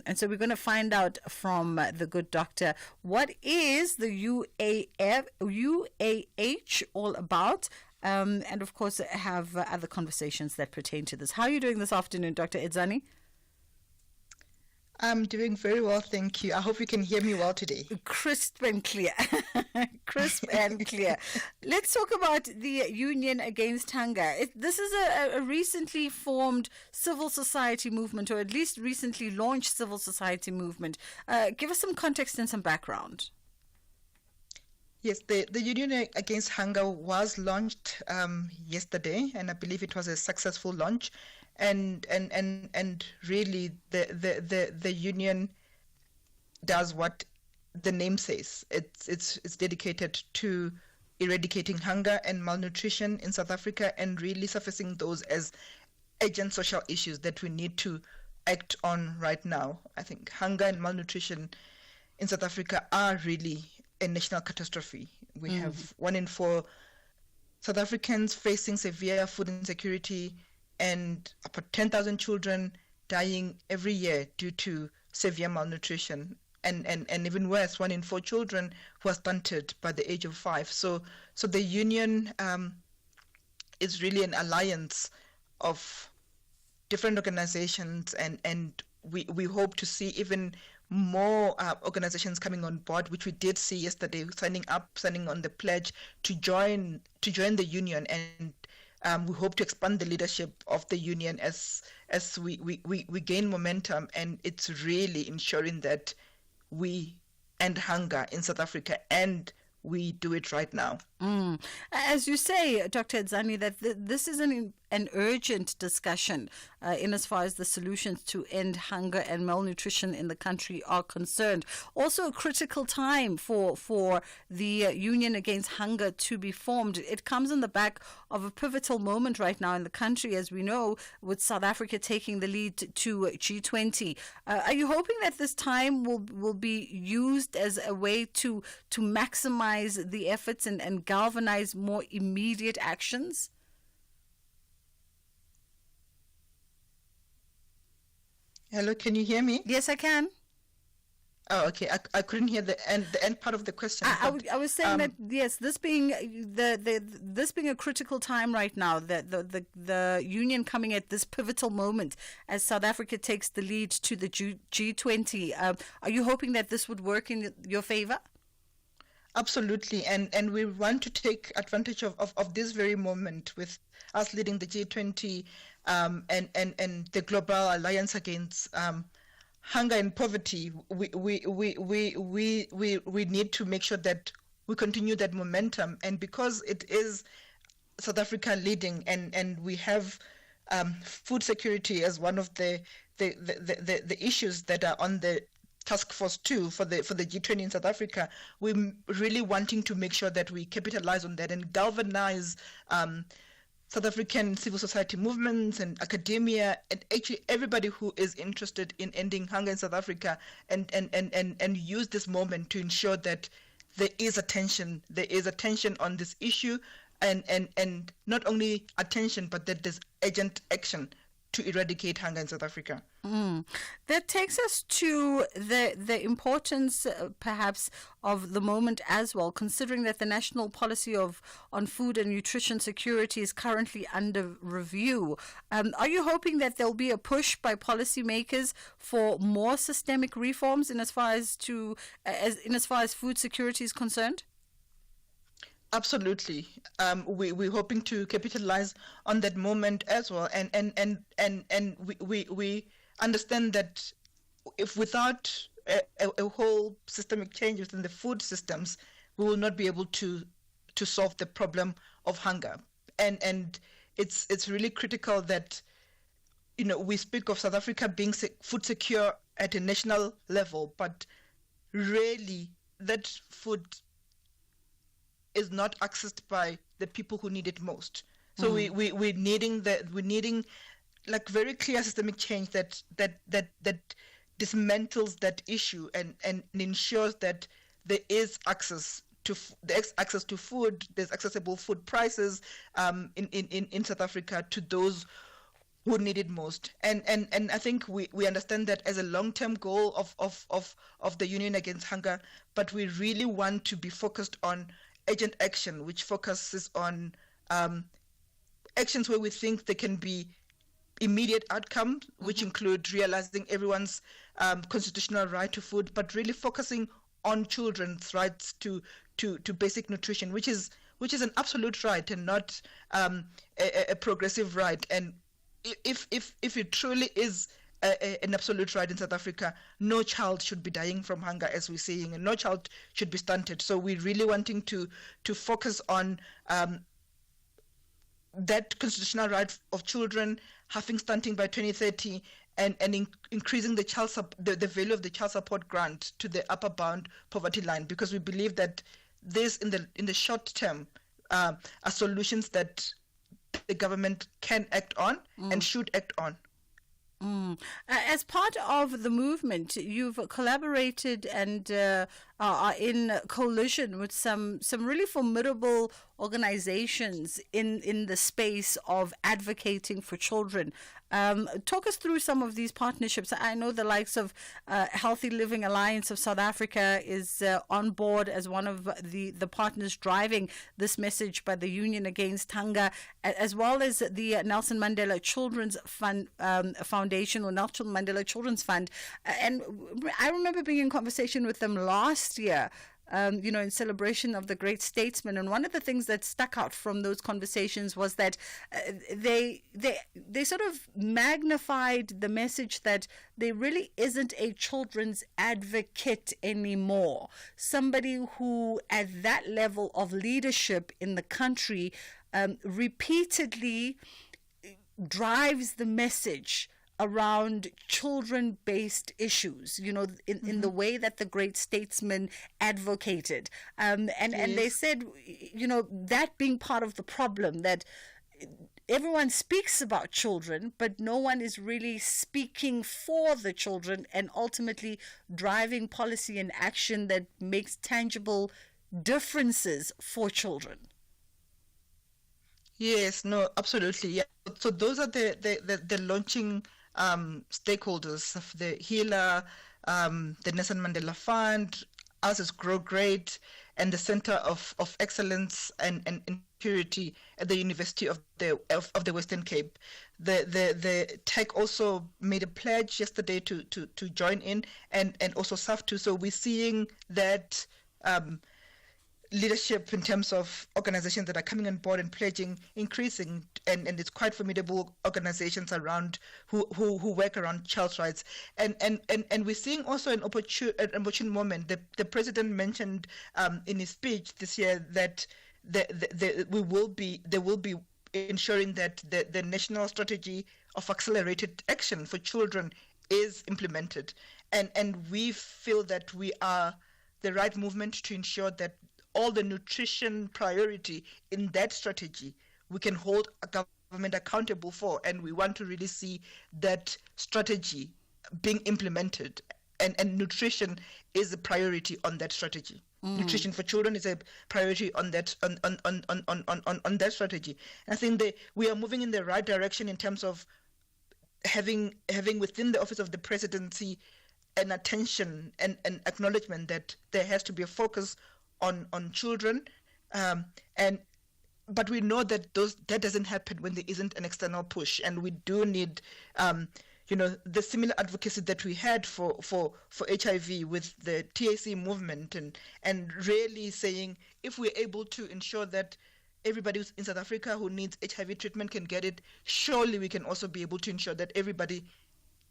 And so we're going to find out from the good doctor what is the UAH all about, and of course have other conversations that pertain to this. How are you doing this afternoon, Dr. Edzani? I'm doing very well, thank you. I hope you can hear me well today. Crisp and clear. Crisp and clear. Let's talk about the Union Against Hunger. This is a recently formed civil society movement, or at least recently launched civil society movement. Give us some context and some background. Yes, the Union Against Hunger was launched yesterday, and I believe it was a successful launch. And really the union does what the name says. It's dedicated to eradicating hunger and malnutrition in South Africa and really surfacing those as urgent social issues that we need to act on right now. I think hunger and malnutrition in South Africa are really a national catastrophe. We have 1 in 4 South Africans facing severe food insecurity, and about 10,000 children dying every year due to severe malnutrition. And even worse, 1 in 4 children who are stunted by the age of 5. So the union is really an alliance of different organizations, and we hope to see even more organizations coming on board, which we did see yesterday, signing on the pledge to join the union. And we hope to expand the leadership of the union as we gain momentum, and it's really ensuring that we end hunger in South Africa, and we do it right now. As you say, Dr. Edzani, that this is an urgent discussion in as far as the solutions to end hunger and malnutrition in the country are concerned. Also a critical time for the Union Against Hunger to be formed. It comes on the back of a pivotal moment right now in the country, as we know, with South Africa taking the lead to G20. Are you hoping that this time will be used as a way to maximize the efforts and galvanize more immediate actions? Hello, can you hear me? Yes, I can. Oh, okay. I couldn't hear the end part of the question. I was saying that yes, this being this being a critical time right now, the union coming at this pivotal moment as South Africa takes the lead to the G20. Are you hoping that this would work in your favor? Absolutely, and we want to take advantage of this very moment with us leading the G20 and the Global Alliance Against Hunger and Poverty. We need to make sure that we continue that momentum, and because it is South Africa leading, and we have food security as one of the issues that are on the task force 2 for the G20 in South Africa. We're really wanting to make sure that we capitalize on that and galvanize South African civil society movements and academia, and actually everybody who is interested in ending hunger in South Africa, and use this moment to ensure that there is attention on this issue, and not only attention, but that there's urgent action to eradicate hunger in South Africa. That takes us to the importance, perhaps, of the moment as well, considering that the national policy on food and nutrition security is currently under review. Are you hoping that there'll be a push by policymakers for more systemic reforms in as far as food security is concerned? Absolutely. We're hoping to capitalize on that moment as well, and we understand that if without a whole systemic change within the food systems, we will not be able to solve the problem of hunger. And it's really critical that, you know, we speak of South Africa being food secure at a national level, but really that food is not accessed by the people who need it most. So we're needing like very clear systemic change that dismantles that issue and ensures that there is access to food, there's accessible food prices in South Africa to those who need it most. And I think we understand that as a long-term goal of the Union Against Hunger, but we really want to be focused on urgent action, which focuses on actions where we think there can be immediate outcomes, which include realizing everyone's constitutional right to food, but really focusing on children's rights to basic nutrition, which is an absolute right and not a progressive right. And if it truly is an absolute right in South Africa, no child should be dying from hunger, as we're seeing, and no child should be stunted. So we're really wanting to focus on that constitutional right of children having stunting by 2030 and increasing the value of the child support grant to the upper bound poverty line, because we believe that this in the short term are solutions that the government can act on and should act on. As part of the movement, you've collaborated and are in coalition with some really formidable organizations in the space of advocating for children. Talk us through some of these partnerships. I know the likes of Healthy Living Alliance of South Africa is on board as one of the partners driving this message by the Union Against Hunger, as well as the Nelson Mandela Children's Fund Foundation, or Nelson Mandela Children's Fund. And I remember being in conversation with them last year, in celebration of the great statesman. And one of the things that stuck out from those conversations was that they sort of magnified the message that there really isn't a children's advocate anymore. Somebody who, at that level of leadership in the country, repeatedly drives the message around children-based issues, in the way that the great statesman advocated. And they said, that being part of the problem, that everyone speaks about children, but no one is really speaking for the children and ultimately driving policy and action that makes tangible differences for children. Yes, no, absolutely. Yeah. So those are the launching stakeholders of the HEALA, the Nelson Mandela Fund, us as Grow Great, and the Center of Excellence and Purity at the University of the Western Cape. The TEC also made a pledge yesterday to join in and also SAFTU. So we're seeing that leadership in terms of organizations that are coming on board and pledging increasing, and it's quite formidable organizations around who work around child's rights, and we're seeing also an opportune moment. The president mentioned in his speech this year that there will be ensuring that the national strategy of accelerated action for children is implemented, and we feel that we are the right movement to ensure that all the nutrition priority in that strategy we can hold a government accountable for, and we want to really see that strategy being implemented, and nutrition is a priority on that strategy. Nutrition for children is a priority on that on that strategy. And I think we are moving in the right direction in terms of having within the office of the presidency an attention and an acknowledgement that there has to be a focus on children, but we know that that doesn't happen when there isn't an external push, and we do need the similar advocacy that we had for HIV with the TAC movement, and really saying if we're able to ensure that everybody who's in South Africa who needs HIV treatment can get it, surely we can also be able to ensure that everybody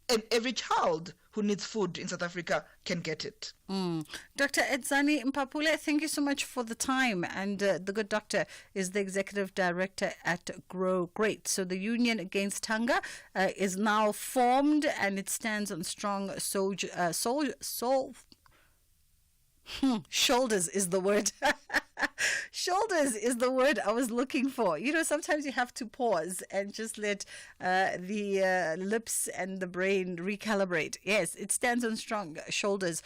and every child who needs food in South Africa can get it. Dr. Edzani Mpapule, thank you so much for the time. And the good doctor is the executive director at Grow Great. So the Union Against Hunger is now formed, and it stands on strong shoulders is the word. Shoulders is the word I was looking for. You know, sometimes you have to pause and just let the lips and the brain recalibrate. Yes, it stands on strong shoulders,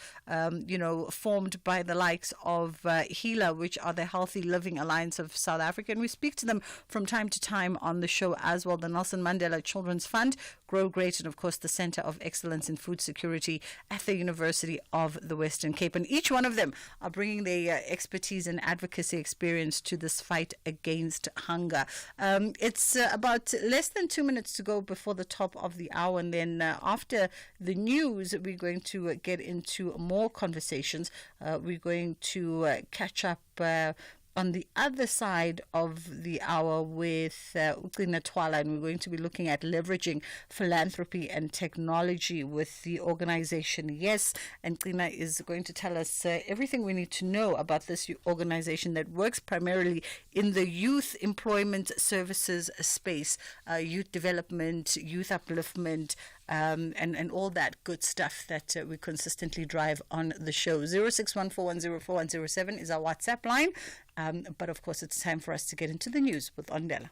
formed by the likes of HELA, which are the Healthy Living Alliance of South Africa. And we speak to them from time to time on the show as well. The Nelson Mandela Children's Fund, Grow Great, and of course the Center of Excellence in Food Security at the University of the Western Cape. And each one of them are bringing their expertise and advocacy experience to this fight against hunger. It's about less than 2 minutes to go before the top of the hour, and then after the news, we're going to get into more conversations. We're going to catch up on the other side of the hour with Uqina Twala, and we're going to be looking at leveraging philanthropy and technology with the organization Yes. And Uqina is going to tell us everything we need to know about this organization that works primarily in the youth employment services space, youth development, youth upliftment, and all that good stuff that we consistently drive on the show. 0614104107 is our WhatsApp line. But of course, it's time for us to get into the news with Ondela.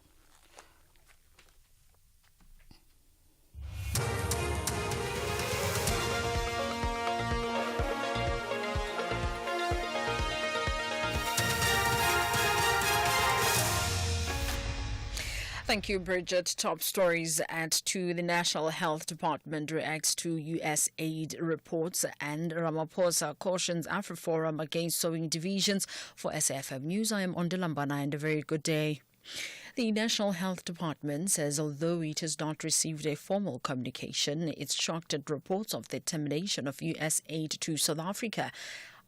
Thank you, Bridget. Top stories at 2. The National Health Department reacts to U.S. aid reports, and Ramaphosa cautions AfriForum against sowing divisions. For SAFM News, I am Ondela, and a very good day. The National Health Department says although it has not received a formal communication, it's shocked at reports of the termination of U.S. aid to South Africa.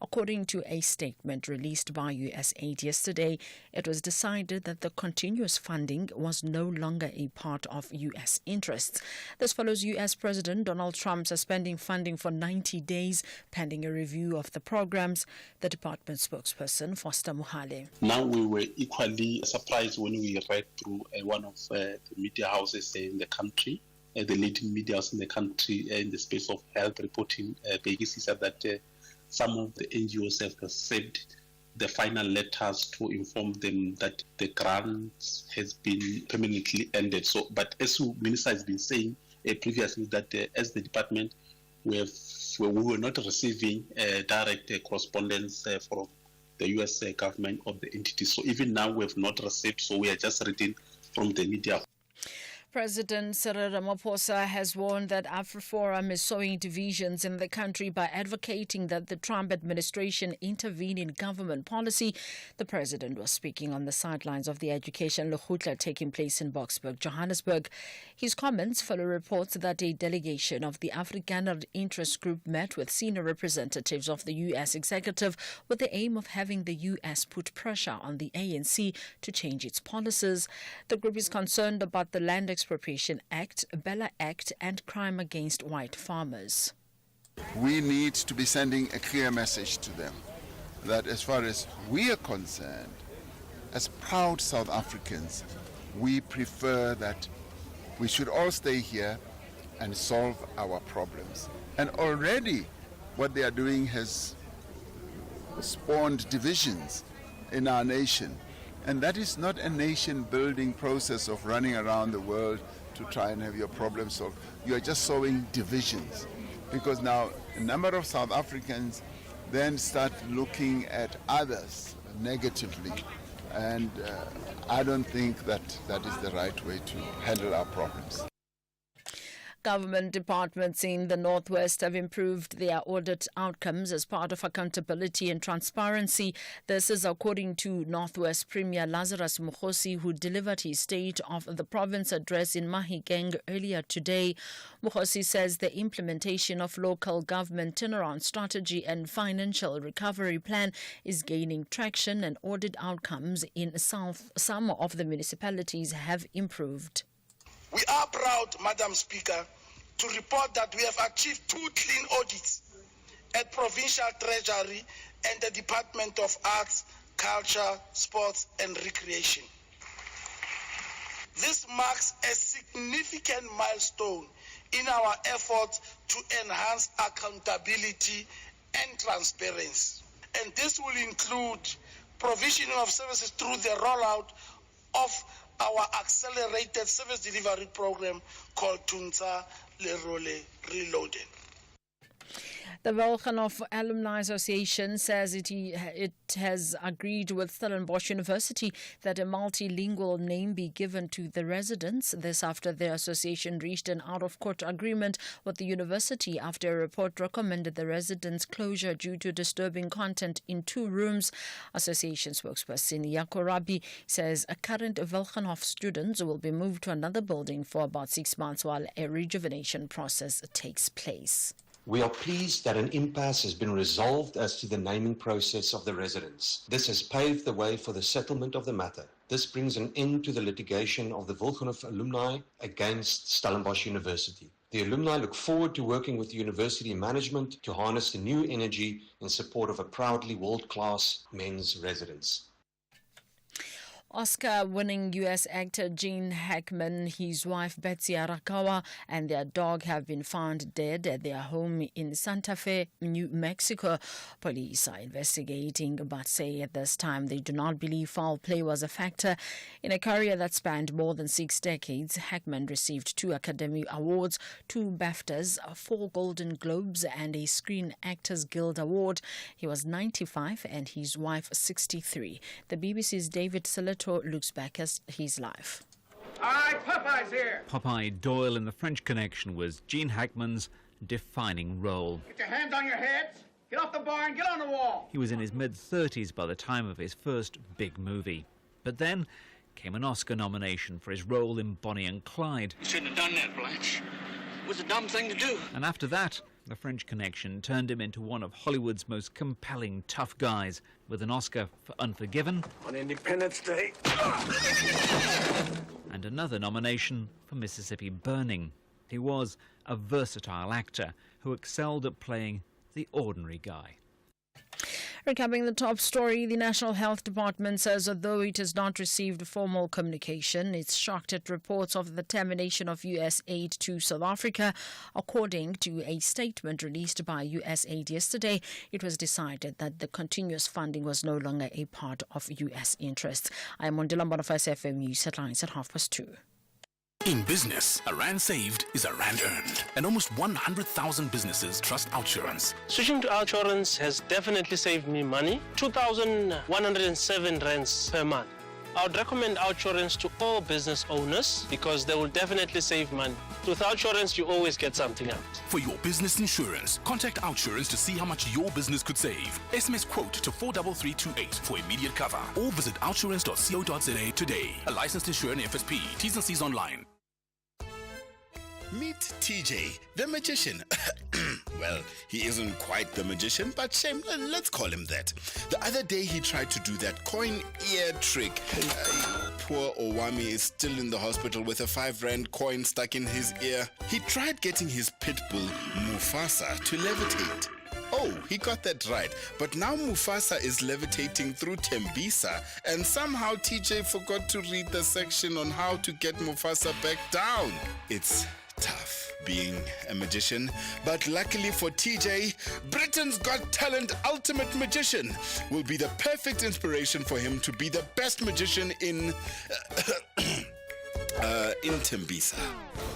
According to a statement released by USAID yesterday, it was decided that the continuous funding was no longer a part of U.S. interests. This follows U.S. President Donald Trump suspending funding for 90 days pending a review of the programs. The department spokesperson, Foster Mohale. Now, we were equally surprised when we read through one of the media houses in the country, the leading media house in the country in the space of health reporting. Basically said that some of the NGOs have received the final letters to inform them that the grant has been permanently ended. So, but as the Minister has been saying previously, that as the department, we were not receiving direct correspondence from the U.S. government of the entity. So even now we have not received, so we are just reading from the media. President Cyril Ramaphosa has warned that AfriForum is sowing divisions in the country by advocating that the Trump administration intervene in government policy. The president was speaking on the sidelines of the Education Lekgotla taking place in Boksburg, Johannesburg. His comments follow reports that a delegation of the Afrikaner Interest Group met with senior representatives of the U.S. executive with the aim of having the U.S. put pressure on the ANC to change its policies. The group is concerned about the Land Expropriation Act, Bella Act, and crime against white farmers. We need to be sending a clear message to them that as far as we are concerned, as proud South Africans, we prefer that we should all stay here and solve our problems. And already what they are doing has spawned divisions in our nation. And that is not a nation-building process of running around the world to try and have your problem solved. You are just sowing divisions. Because now a number of South Africans then start looking at others negatively. And I don't think that that is the right way to handle our problems. Government departments in the Northwest have improved their audit outcomes as part of accountability and transparency. This is according to Northwest Premier Lazarus Mokgosi, who delivered his State of the Province address in Mahikeng earlier today. Mokgosi says the implementation of local government turnaround strategy and financial recovery plan is gaining traction, and audit outcomes in some of the municipalities have improved. We are proud, Madam Speaker, to report that we have achieved 2 clean audits at Provincial Treasury and the Department of Arts, Culture, Sports and Recreation. This marks a significant milestone in our efforts to enhance accountability and transparency. And this will include provisioning of services through the rollout of our accelerated service delivery program called Tunza Lerole Reloaded. The Volchanov Alumni Association says it has agreed with Stellenbosch University that a multilingual name be given to the residents. This after the association reached an out-of-court agreement with the university after a report recommended the residents' closure due to disturbing content in 2 rooms. Association spokesperson Yakorabi says a current Volchanov students will be moved to another building for about 6 months while a rejuvenation process takes place. We are pleased that an impasse has been resolved as to the naming process of the residents. This has paved the way for the settlement of the matter. This brings an end to the litigation of the Volchanov alumni against Stellenbosch University. The alumni look forward to working with the university management to harness the new energy in support of a proudly world-class men's residence. Oscar-winning U.S. actor Gene Hackman, his wife Betsy Arakawa, and their dog have been found dead at their home in Santa Fe, New Mexico. Police are investigating, but say at this time they do not believe foul play was a factor. In a career that spanned more than 6 decades, Hackman received 2 Academy Awards, 2 BAFTAs, 4 Golden Globes, and a Screen Actors Guild Award. He was 95 and his wife 63. The BBC's David Sillett looks back at his life. All right, Popeye's here. Popeye Doyle in The French Connection was Gene Hackman's defining role. Get your hands on your heads. Get off the bar and get on the wall. He was in his mid-30s by the time of his first big movie. But then came an Oscar nomination for his role in Bonnie and Clyde. You shouldn't have done that, Blanche. It was a dumb thing to do. And after that, The French Connection turned him into one of Hollywood's most compelling tough guys, with an Oscar for Unforgiven On Independence Day. and another nomination for Mississippi Burning. He was a versatile actor who excelled at playing the ordinary guy. Recapping the top story, the National Health Department says although it has not received formal communication, it's shocked at reports of the termination of U.S. aid to South Africa. According to a statement released by U.S. aid yesterday, it was decided that the continuous funding was no longer a part of U.S. interests. I am Mondila Bonifaz, FM News headlines at 2:30. In business, a rand saved is a rand earned, and almost 100,000 businesses trust OUTsurance. Switching to OUTsurance has definitely saved me money, 2,107 rands per month. I would recommend OUTsurance to all business owners because they will definitely save money. With OUTsurance, you always get something out. For your business insurance, contact OUTsurance to see how much your business could save. SMS quote to 43328 for immediate cover, or visit outsurance.co.za today. A licensed insurer in FSP. T's and C's online. Meet TJ, the magician. Well, he isn't quite the magician, but shame, let's call him that. The other day he tried to do that coin ear trick. Poor Owami is still in the hospital with a 5 rand coin stuck in his ear. He tried getting his pit bull, Mufasa, to levitate. Oh, he got that right. But now Mufasa is levitating through Tembisa, and somehow TJ forgot to read the section on how to get Mufasa back down. It's tough being a magician, but luckily for TJ, Britain's Got Talent Ultimate Magician will be the perfect inspiration for him to be the best magician in Tembisa.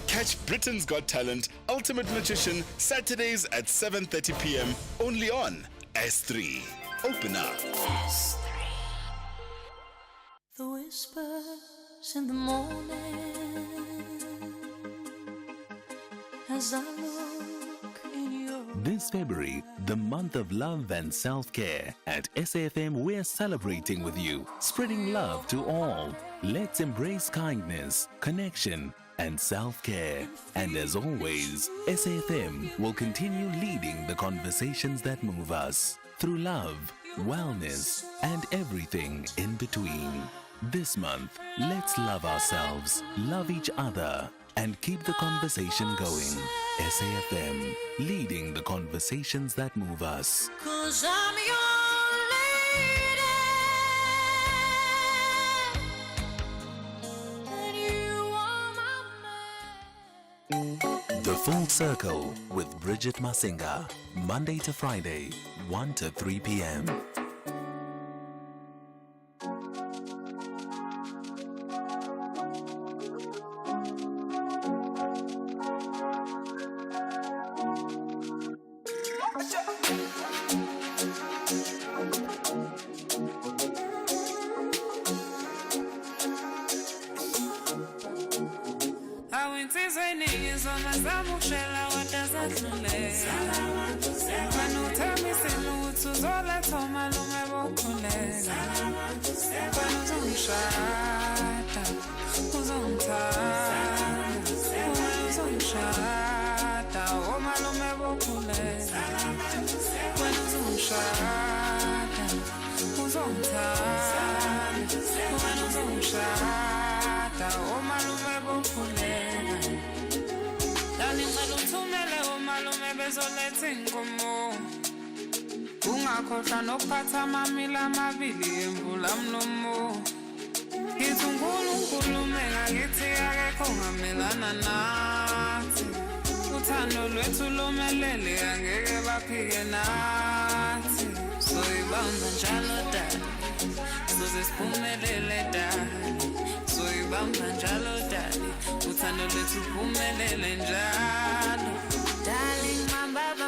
Catch Britain's Got Talent Ultimate Magician Saturdays at 7:30 p.m. only on S3. Open up. S3. The whispers in the morning as I look in your... This February, the month of love and self-care, at SAFM we're celebrating with you, spreading love to all. Let's embrace kindness, connection and self-care. And as always, SAFM will continue leading the conversations that move us through love, wellness and everything in between. This month, let's love ourselves, love each other and keep the conversation going. SAFM, leading the conversations that move us. 'Cause I'm your lady, and you are my man. The Full Circle with Bridget Masinga, Monday to Friday, 1 to 3 p.m. Ungakhohlwa nokuphatha amamila amabili emvula mlomo. Ngithi uNkulunkulu mengakithi akekho ongamelana nathi. Uthando lwethu lomelele angeke baphike nathi. Soyibamba njalo dali, soze siphumelele dali. Soyibamba njalo dali, uthando lwethu luphumelele njalo. Darling, my baba,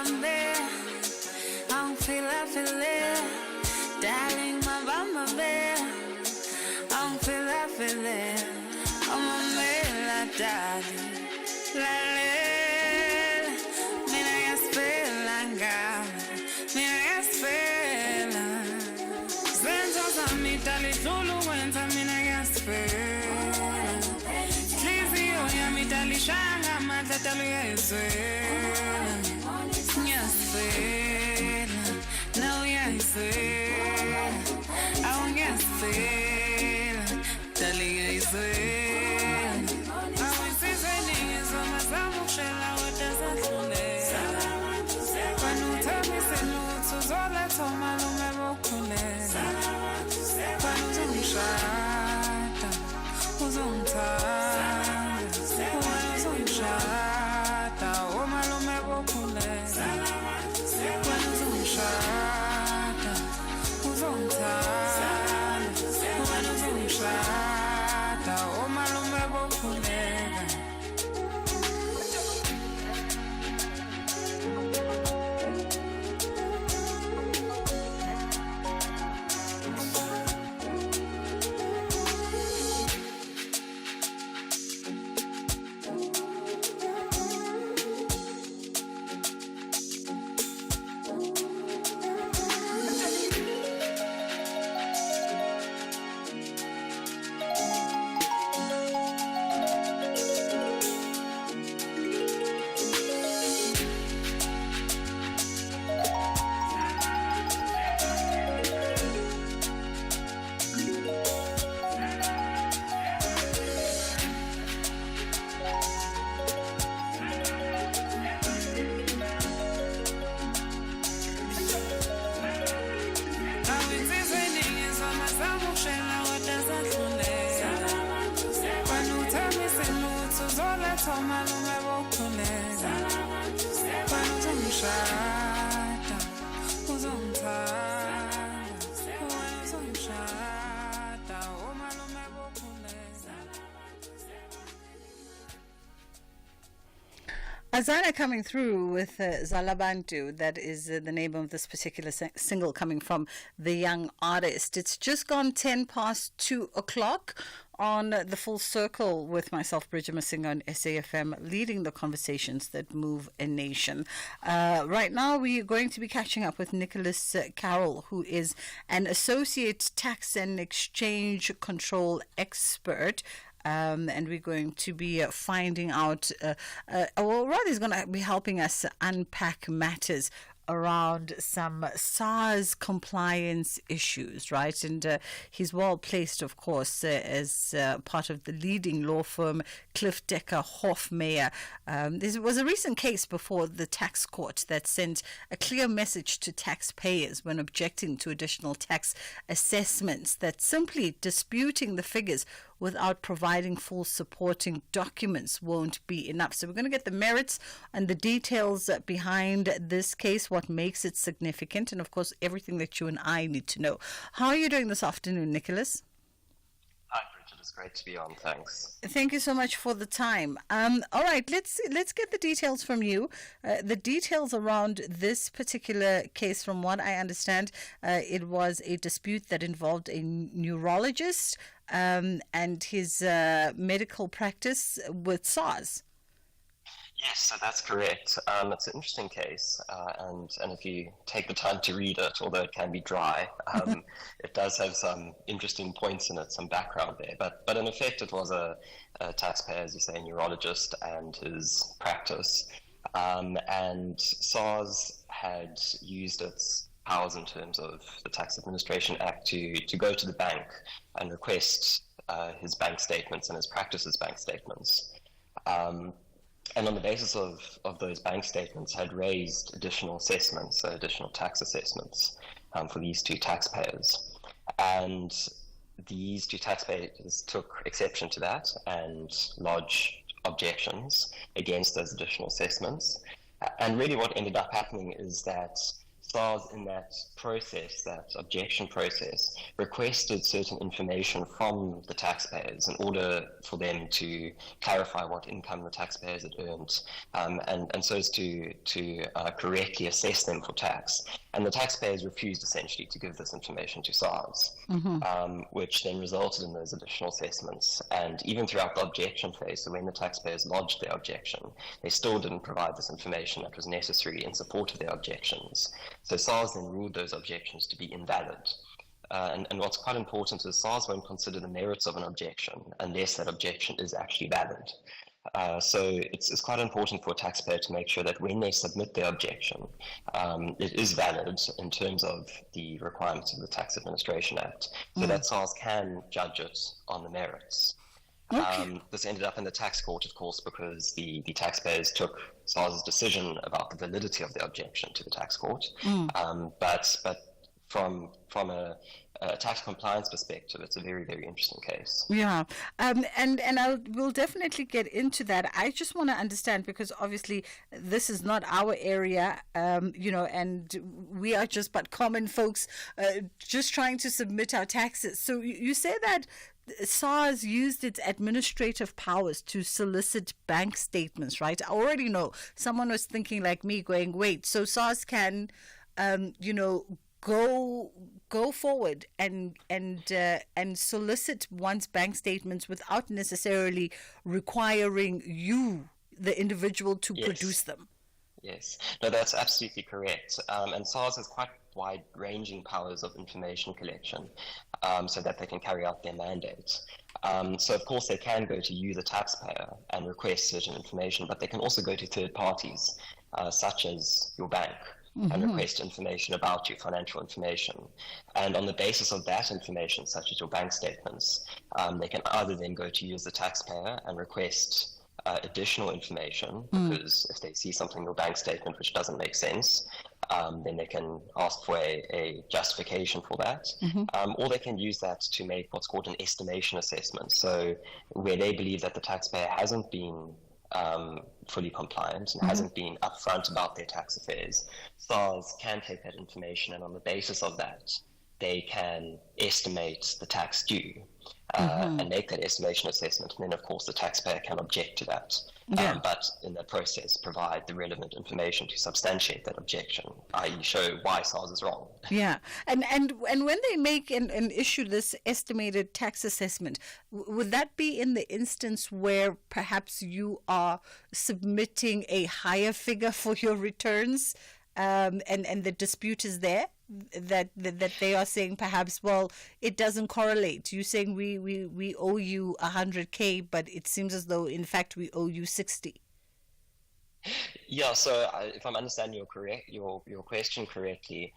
I'm feel it. Darling, my baby, I'm feel it. I'm a mela, darling. La la, mina yaspelanga, mina yaspela. Zenzo zami dali dulu wenta mina yaspela. Klizio yami dali shanga mata dali yaspela. Yaspela. No, yaspela. Oh, yaspela. Dali yaspela. Oh, isizeni izoma zamushela wetazadlule. Kwanu tamise lutsu zola toma lume bokule. Kwanu zomshata, uzomtanda. Kwanu zomshata, oma lume bokule. Kwanu zomshata, uzomtanda. Kwanu zomshata, oma lume bokule. Azana coming through with Zalabantu. That is the name of this particular single coming from the young artist. It's just gone 10 past 2 o'clock on The Full Circle with myself, Bridget Masinga, on SAFM, leading the conversations that move a nation. Right now, we are going to be catching up with Nicholas Carroll, who is an associate tax and exchange control expert. And we're going to be finding out, or rather, he's going to be helping us unpack matters around some SARS compliance issues, right? And he's well placed, of course, as part of the leading law firm Cliff Decker Hofmeyer. There was a recent case before the tax court that sent a clear message to taxpayers when objecting to additional tax assessments that simply disputing the figures without providing full supporting documents won't be enough. So we're going to get the merits and the details behind this case, what makes it significant, and of course everything that you and I need to know. How are you doing this afternoon, Nicholas? Hi, Bridget. It's great to be on. Thanks. Thank you so much for the time. All right, let's get the details from you. The details around this particular case, from what I understand, it was a dispute that involved a neurologist and his medical practice with SARS. Yes, so that's correct. It's an interesting case, and if you take the time to read it, although it can be dry, it does have some interesting points in it, some background there. But in effect, it was a taxpayer, as you say, a neurologist and his practice. And SARS had used its powers in terms of the Tax Administration Act to go to the bank and request his bank statements and his practice's bank statements. And on the basis of those bank statements had raised additional assessments, additional tax assessments for these two taxpayers. And these two taxpayers took exception to that and lodged objections against those additional assessments. And really what ended up happening is that SARS, in that process, that objection process, requested certain information from the taxpayers in order for them to clarify what income the taxpayers had earned, and so as to correctly assess them for tax. And the taxpayers refused essentially to give this information to SARS, which then resulted in those additional assessments. And even throughout the objection phase, so when the taxpayers lodged their objection, they still didn't provide this information that was necessary in support of their objections. So SARS then ruled those objections to be invalid. And what's quite important is SARS won't consider the merits of an objection unless that objection is actually valid. So it's quite important for a taxpayer to make sure that when they submit their objection, it is valid in terms of the requirements of the Tax Administration Act, so that SARS can judge it on the merits. Okay. This ended up in the tax court, of course, because the taxpayers took SARS's decision about the validity of their objection to the tax court. But from a tax compliance perspective, it's a very, very interesting case. Yeah, and we'll definitely get into that. I just want to understand, because obviously this is not our area, and we are just but common folks just trying to submit our taxes. So you say that SARS used its administrative powers to solicit bank statements, right? I already know someone was thinking like me, going, wait, so SARS can, go forward and solicit one's bank statements without necessarily requiring you, the individual, to produce them. Yes, no, that's absolutely correct. And SARS has quite wide-ranging powers of information collection, so that they can carry out their mandate. So, of course, they can go to you, the taxpayer, and request certain information, but they can also go to third parties, such as your bank, and request information about you, financial information. And on the basis of that information, such as your bank statements, they can either then go to you as the taxpayer and request additional information, because if they see something in your bank statement which doesn't make sense, then they can ask for a justification for that, or they can use that to make what's called an estimation assessment. So where they believe that the taxpayer hasn't been fully compliant and hasn't been upfront about their tax affairs, SARS can take that information, and on the basis of that, they can estimate the tax due. And make that estimation assessment, and then of course the taxpayer can object to that, but in that process provide the relevant information to substantiate that objection, i.e. show why SARS is wrong. Yeah, and when they make and issue this estimated tax assessment, would that be in the instance where perhaps you are submitting a higher figure for your returns, and the dispute is there? That they are saying perhaps, well, it doesn't correlate. You're saying we owe you 100K, but it seems as though in fact we owe you 60. Yeah, so if I'm understanding your question correctly,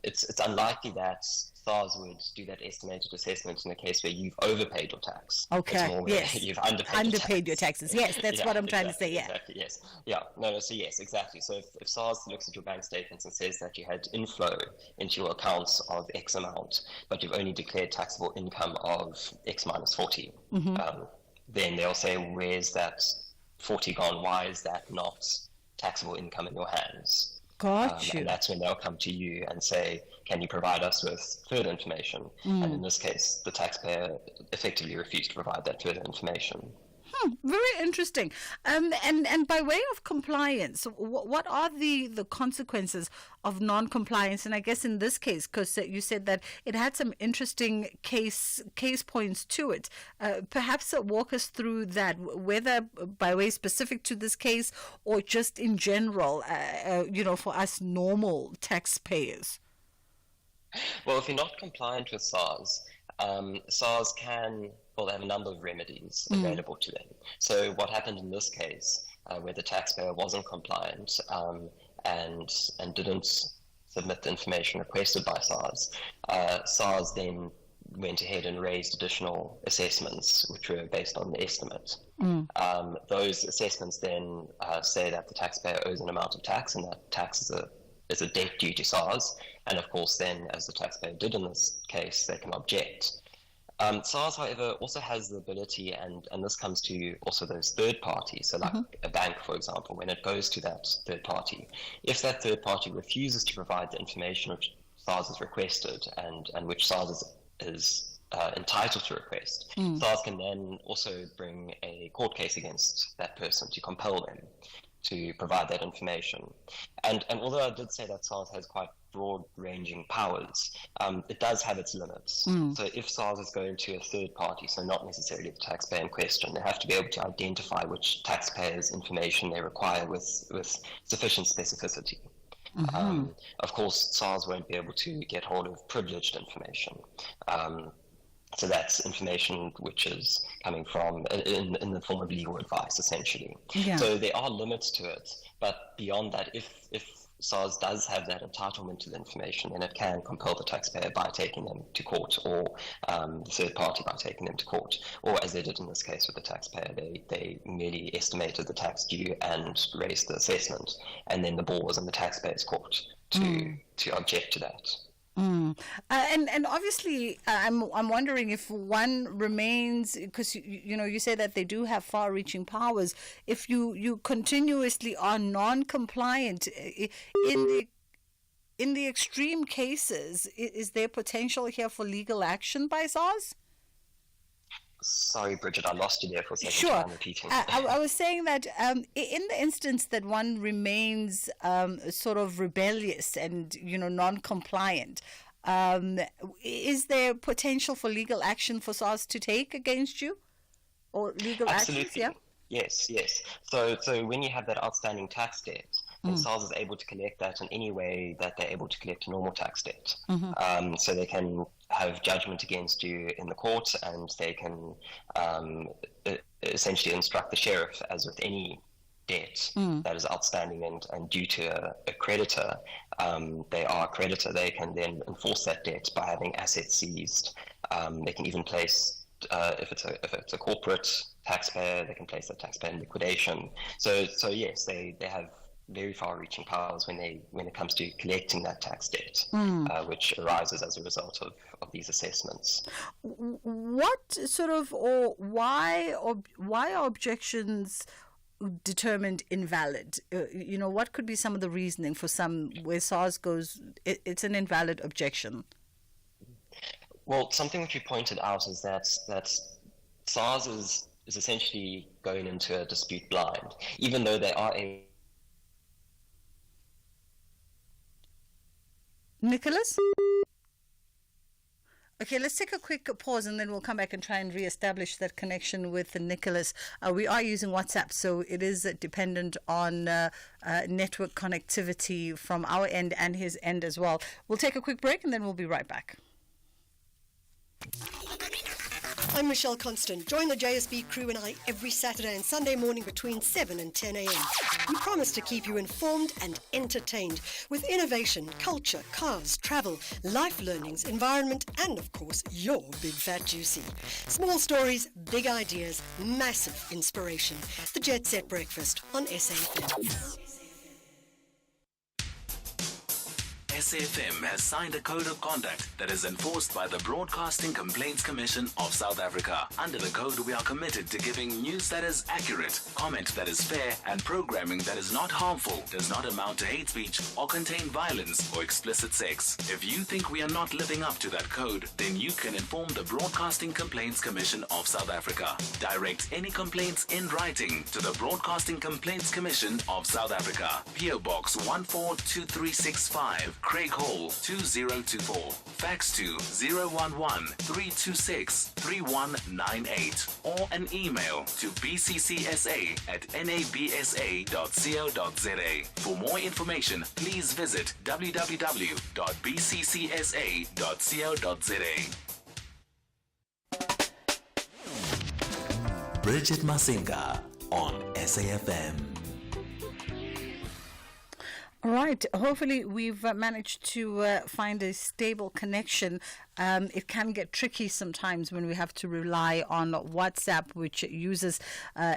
it's unlikely that SARS would do that estimated assessment in a case where you've overpaid your tax. Okay. It's more where Yes. you've underpaid your taxes. Yes, that's Yeah, what I'm trying exactly, to say. Yeah. Exactly, yes. Yeah, no, so yes, exactly. So if SARS looks at your bank statements and says that you had inflow into your accounts of X amount, but you've only declared taxable income of X minus 40, then they'll say, where's that 40 gone? Why is that not taxable income in your hands? Got you. And that's when they'll come to you and say, can you provide us with further information? And in this case, the taxpayer effectively refused to provide that further information. Very interesting. And by way of compliance, what are the consequences of non-compliance? And I guess in this case, because you said that it had some interesting case points to it. Perhaps walk us through that, whether by way specific to this case or just in general, for us normal taxpayers. Well, if you're not compliant with SARS, SARS they have a number of remedies available to them. So what happened in this case, where the taxpayer wasn't compliant and didn't submit the information requested by SARS, SARS then went ahead and raised additional assessments, which were based on the estimate. Those assessments then say that the taxpayer owes an amount of tax, and that tax is a debt due to SARS. And of course, then, as the taxpayer did in this case, they can object. SARS, however, also has the ability, and this comes to also those third parties, so like a bank, for example, when it goes to that third party, if that third party refuses to provide the information which SARS has requested and which SARS is entitled to request, SARS can then also bring a court case against that person to compel them to provide that information. And although I did say that SARS has quite broad-ranging powers, it does have its limits. So if SARS is going to a third party, so not necessarily the taxpayer in question, they have to be able to identify which taxpayers' information they require with sufficient specificity. Of course, SARS won't be able to get hold of privileged information. So that's information which is coming from in the form of legal advice, essentially. Yeah. So there are limits to it, but beyond that, if SARS does have that entitlement to the information, then it can compel the taxpayer by taking them to court, or the third party by taking them to court, or as they did in this case with the taxpayer, they merely estimated the tax due and raised the assessment, and then the ball was in the taxpayer's court to object to that. And obviously, I'm wondering if one remains, because you say that they do have far-reaching powers. If you continuously are non-compliant in the extreme cases, is there potential here for legal action by SARS? Sorry, Bridget, I lost you there for a second. Sure. I'm repeating. I was saying that in the instance that one remains sort of rebellious and non-compliant, is there potential for legal action for SARS to take against you, or legal actions? Yeah. Yes. So when you have that outstanding tax debt, then SARS is able to collect that in any way that they're able to collect a normal tax debt. So they can have judgment against you in the court, and they can essentially instruct the sheriff, as with any debt that is outstanding and due to a creditor, they are a creditor. They can then enforce that debt by having assets seized. They can even place, if it's a corporate taxpayer, they can place that taxpayer in liquidation. So yes, they have very far-reaching powers when it comes to collecting that tax debt, which arises as a result of these assessments. What sort of, or why are objections determined invalid? What could be some of the reasoning for some where SARS goes, it's an invalid objection? Well, something which you pointed out is that SARS is essentially going into a dispute blind, even though they are a... Nicholas? Okay, let's take a quick pause and then we'll come back and try and reestablish that connection with Nicholas. We are using WhatsApp, so it is dependent on network connectivity from our end and his end as well. We'll take a quick break and then we'll be right back. I'm Michelle Constant. Join the JSB crew and I every Saturday and Sunday morning between 7 and 10 a.m. We promise to keep you informed and entertained with innovation, culture, cars, travel, life learnings, environment, and of course, your big fat juicy. Small stories, big ideas, massive inspiration. The Jet Set Breakfast on SAFM. SAFM has signed a code of conduct that is enforced by the Broadcasting Complaints Commission of South Africa. Under the code, we are committed to giving news that is accurate, comment that is fair, and programming that is not harmful, does not amount to hate speech, or contain violence or explicit sex. If you think we are not living up to that code, then you can inform the Broadcasting Complaints Commission of South Africa. Direct any complaints in writing to the Broadcasting Complaints Commission of South Africa. PO Box 142365. Craig Hall 2024. Fax to 011-326-3198 or an email to bccsa@nabsa.co.za. For more information, please visit www.bccsa.co.za. Bridget Masinga on SAFM. All right. Hopefully, we've managed to find a stable connection. It can get tricky sometimes when we have to rely on WhatsApp, which uses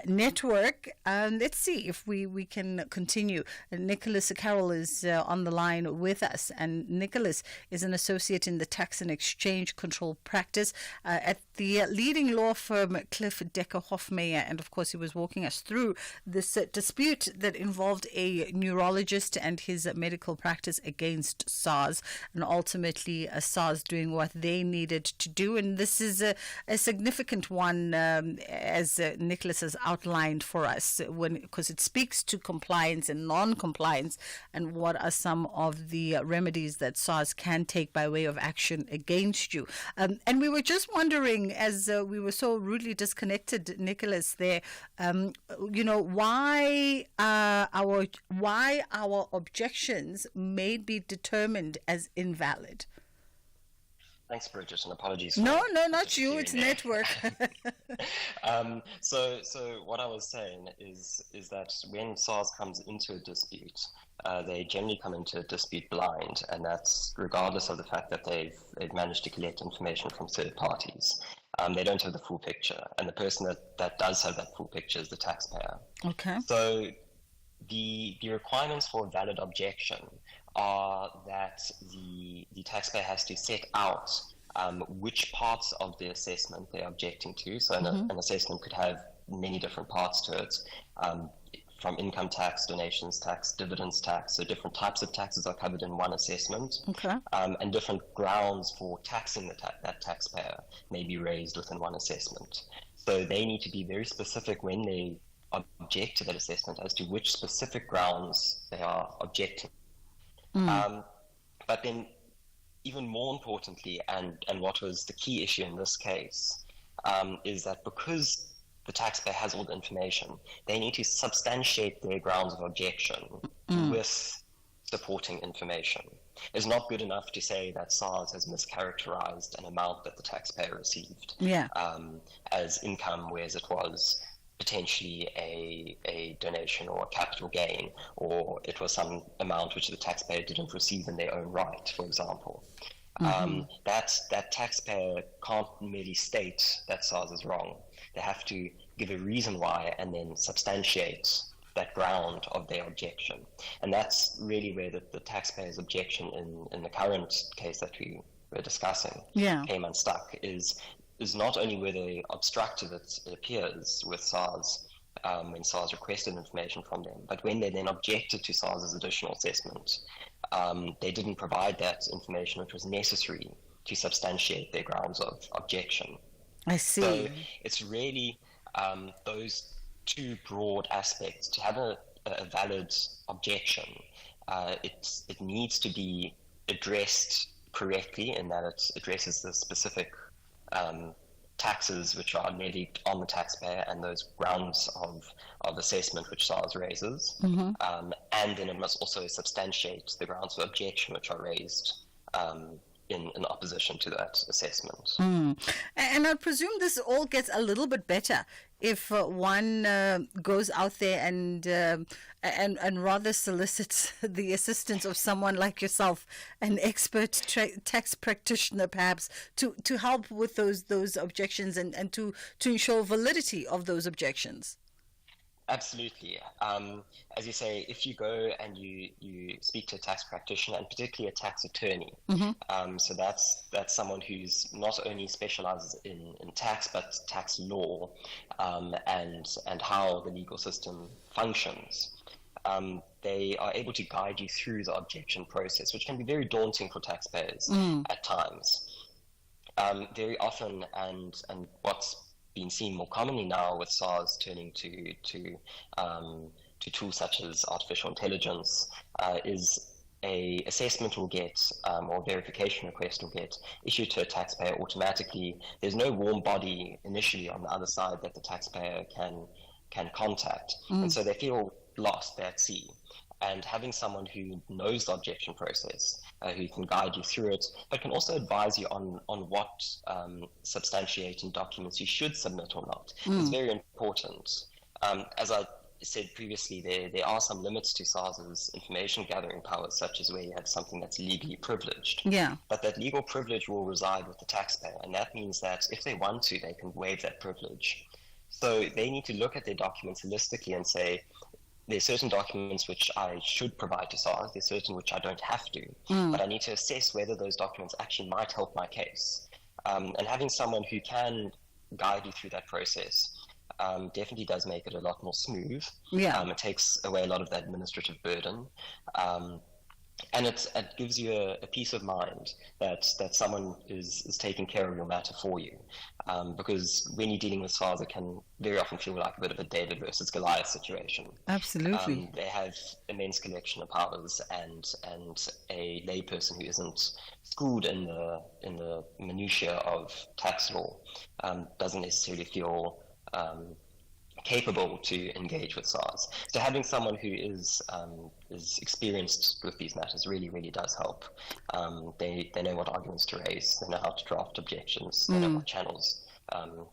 network. Let's see if we can continue. Nicholas Carroll is on the line with us, and Nicholas is an associate in the tax and exchange control practice at the leading law firm Cliff Decker Hofmeyer. And of course, he was walking us through this dispute that involved a neurologist and his medical practice against SARS, and ultimately SARS doing what they needed to do. And this is a significant one, as Nicholas has outlined for us, because it speaks to compliance and non-compliance, and what are some of the remedies that SARS can take by way of action against you. And we were just wondering, as we were so rudely disconnected, Nicholas, there, why our objections may be determined as invalid. Thanks, Bridget, and apologies. No, not you. It's network. So what I was saying is that when SARS comes into a dispute, they generally come into a dispute blind, and that's regardless of the fact that they've managed to collect information from third parties. They don't have the full picture, and the person that does have that full picture is the taxpayer. Okay. So the requirements for a valid objection are that the taxpayer has to set out which parts of the assessment they're objecting to. So an assessment could have many different parts to it, from income tax, donations tax, dividends tax. So different types of taxes are covered in one assessment. Okay. And different grounds for taxing that taxpayer may be raised within one assessment. So they need to be very specific when they object to that assessment as to which specific grounds they are objecting. But then, even more importantly, and what was the key issue in this case, is that because the taxpayer has all the information, they need to substantiate their grounds of objection with supporting information. It's not good enough to say that SARS has mischaracterized an amount that the taxpayer received as income, whereas it was potentially a donation or a capital gain, or it was some amount which the taxpayer didn't receive in their own right, for example. That taxpayer can't merely state that SARS is wrong. They have to give a reason why and then substantiate that ground of their objection. And that's really where the taxpayer's objection in the current case that we were discussing came unstuck, is not only were they obstructive, it appears, with SARS, when SARS requested information from them, but when they then objected to SARS's additional assessment, they didn't provide that information which was necessary to substantiate their grounds of objection. I see. So it's really those two broad aspects. To have a valid objection, it needs to be addressed correctly in that it addresses the specific taxes which are levied on the taxpayer and those grounds of assessment which SARS raises. And then it must also substantiate the grounds of objection which are raised in opposition to that assessment. And I presume this all gets a little bit better if one goes out there and rather solicits the assistance of someone like yourself, an expert tax practitioner, perhaps, to help with those objections and to ensure validity of those objections. Absolutely. As you say, if you go and you speak to a tax practitioner, and particularly a tax attorney, so that's someone who's not only specializes in tax, but tax law, and how the legal system functions. They are able to guide you through the objection process, which can be very daunting for taxpayers at times. Very often, and what's been seen more commonly now with SARS turning to tools such as artificial intelligence, is a assessment will get or verification request will get issued to a taxpayer automatically. There's no warm body initially on the other side that the taxpayer can contact, and so they feel lost, they're at sea. And having someone who knows the objection process, who can guide you through it, but can also advise you on what substantiating documents you should submit or not, is very important. As I said previously, there are some limits to SARS's information gathering powers, such as where you have something that's legally privileged. Yeah. But that legal privilege will reside with the taxpayer, and that means that if they want to, they can waive that privilege. So they need to look at their documents holistically and say, there's certain documents which I should provide to SARS, there's certain which I don't have to, but I need to assess whether those documents actually might help my case. And having someone who can guide you through that process definitely does make it a lot more smooth. Yeah. It takes away a lot of the administrative burden. And it gives you a peace of mind that someone is taking care of your matter for you. Because when you're dealing with SARS, it can very often feel like a bit of a David versus Goliath situation. Absolutely. They have immense collection of powers, and a layperson who isn't schooled in the minutiae of tax law doesn't necessarily feel capable to engage with SARS. So having someone who is experienced with these matters really, really does help. They know what arguments to raise, they know how to draft objections, they know what channels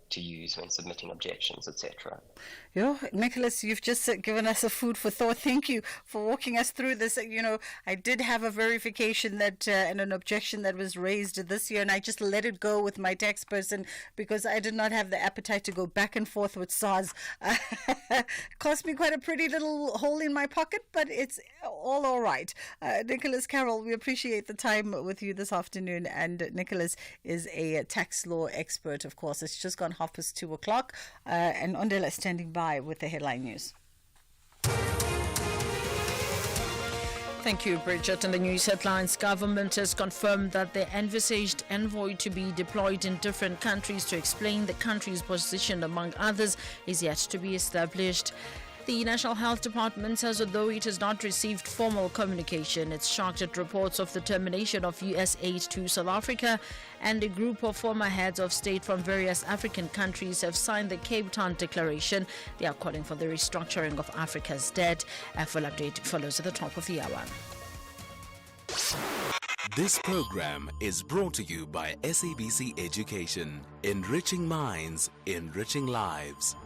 to use when submitting objections, etc. Nicholas, you've just given us a food for thought. Thank you for walking us through this. I did have a verification that and an objection that was raised this year, and I just let it go with my tax person because I did not have the appetite to go back and forth with SARS. Cost me quite a pretty little hole in my pocket, but it's all right. Nicholas Carroll, we appreciate the time with you this afternoon, and Nicholas is a tax law expert, of course. It's just gone 2:30, and Ondela is standing by with the headline news. Thank you, Bridget. In the news headlines, government has confirmed that the envisaged envoy to be deployed in different countries to explain the country's position, among others, is yet to be established. The National Health Department says although it has not received formal communication, it's shocked at reports of the termination of U.S. aid to South Africa, and a group of former heads of state from various African countries have signed the Cape Town Declaration. They are calling for the restructuring of Africa's debt. A full update follows at the top of the hour. This program is brought to you by SABC Education, enriching minds, enriching lives.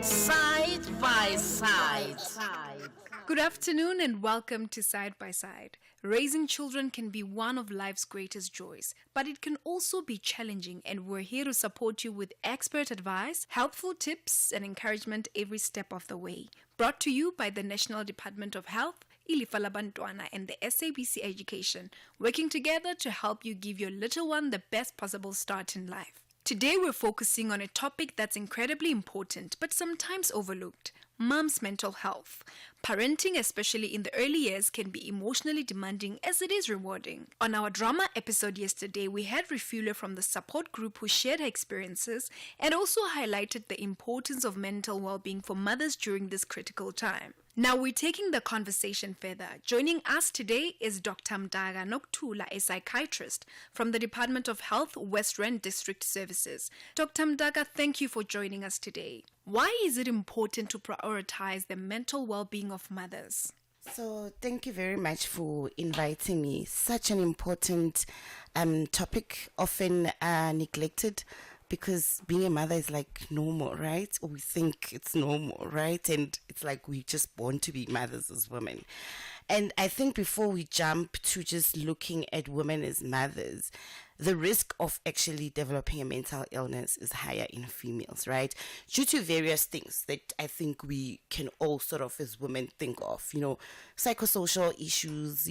Side by Side. Good afternoon and welcome to Side by Side. Raising children can be one of life's greatest joys, but it can also be challenging, and we're here to support you with expert advice, helpful tips, and encouragement every step of the way. Brought to you by the National Department of Health, Ilifa la Bantwana, and the SABC Education, working together to help you give your little one the best possible start in life. Today we're focusing on a topic that's incredibly important but sometimes overlooked: mom's mental health. Parenting, especially in the early years, can be emotionally demanding as it is rewarding. On our drama episode yesterday, we had Refueler from the support group who shared her experiences and also highlighted the importance of mental well-being for mothers during this critical time. Now we're taking the conversation further. Joining us today is Dr. Mdaga Noktula, a psychiatrist from the Department of Health, West Rand District Services. Dr. Mdaga, thank you for joining us today. Why is it important to prioritize the mental well-being of mothers? So thank you very much for inviting me. Such an important topic, often neglected, because being a mother is like normal, right? Or we think it's normal, right? And it's like we just born to be mothers as women. And I think before we jump to just looking at women as mothers, the risk of actually developing a mental illness is higher in females, right? Due to various things that I think we can all sort of as women think of, psychosocial issues,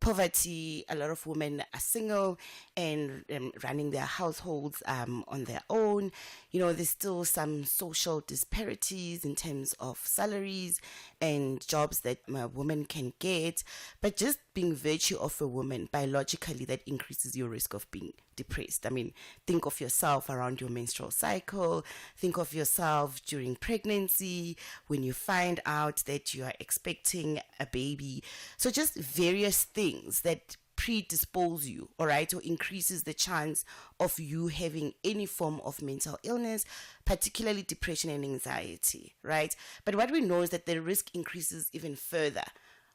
poverty. A lot of women are single and running their households on their own. There's still some social disparities in terms of salaries and jobs that women can get. But just being virtue of a woman, biologically, that increases your risk of being depressed. I mean, think of yourself around your menstrual cycle. Think of yourself during pregnancy, when you find out that you are expecting a baby. So just various things that predispose you, all right, or increases the chance of you having any form of mental illness, particularly depression and anxiety, right? But what we know is that the risk increases even further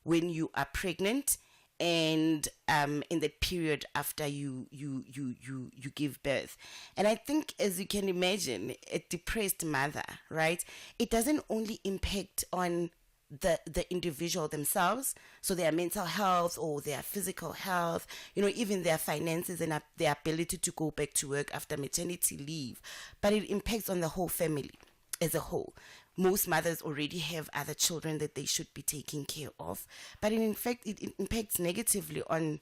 when you are pregnant and in the period after you give birth. And I think, as you can imagine, a depressed mother, right, it doesn't only impact on the individual themselves, so their mental health or their physical health, even their finances and their ability to go back to work after maternity leave, but it impacts on the whole family as a whole. Most mothers already have other children that they should be taking care of, but in fact it impacts negatively on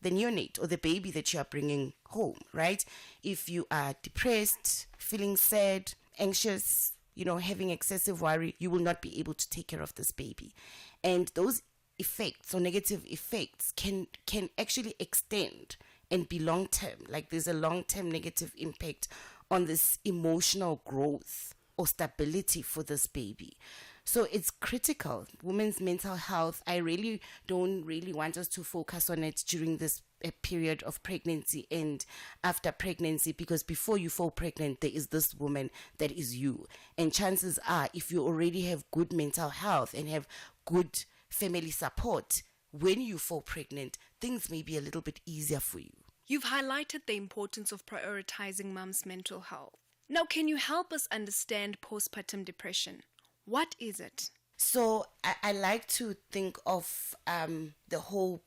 the neonate or the baby that you are bringing home, right? If you are depressed, feeling sad, anxious, having excessive worry, you will not be able to take care of this baby. And those effects or negative effects can actually extend and be long-term. Like there's a long-term negative impact on this emotional growth or stability for this baby. So it's critical. Women's mental health, I really don't want us to focus on it during this period of pregnancy and after pregnancy, because before you fall pregnant, there is this woman that is you. And chances are, if you already have good mental health and have good family support, when you fall pregnant, things may be a little bit easier for you. You've highlighted the importance of prioritizing mom's mental health. Now, can you help us understand postpartum depression? What is it? So I like to think of the whole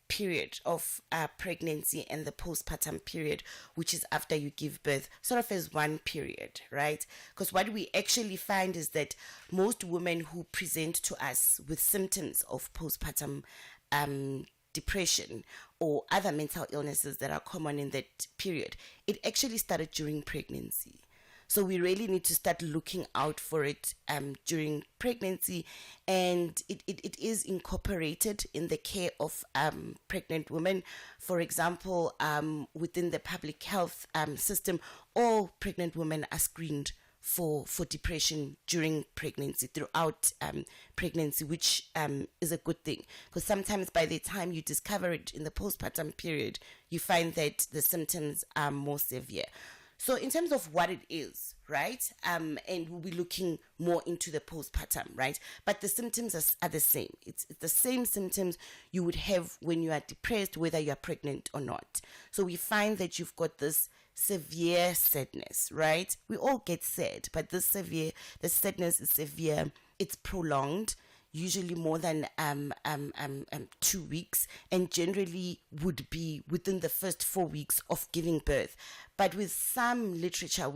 period of pregnancy and the postpartum period, which is after you give birth, sort of as one period, right? Because what we actually find is that most women who present to us with symptoms of postpartum depression or other mental illnesses that are common in that period, it actually started during pregnancy. So we really need to start looking out for it during pregnancy, and it is incorporated in the care of pregnant women. For example, within the public health system, all pregnant women are screened for depression during pregnancy, throughout pregnancy, which is a good thing, because sometimes by the time you discover it in the postpartum period, you find that the symptoms are more severe. So in terms of what it is, right, and we'll be looking more into the postpartum, right, but the symptoms are the same. It's the same symptoms you would have when you are depressed, whether you are pregnant or not. So we find that you've got this severe sadness, right? We all get sad, but the sadness is severe. It's prolonged, usually more than 2 weeks, and generally would be within the first 4 weeks of giving birth. But with some literature,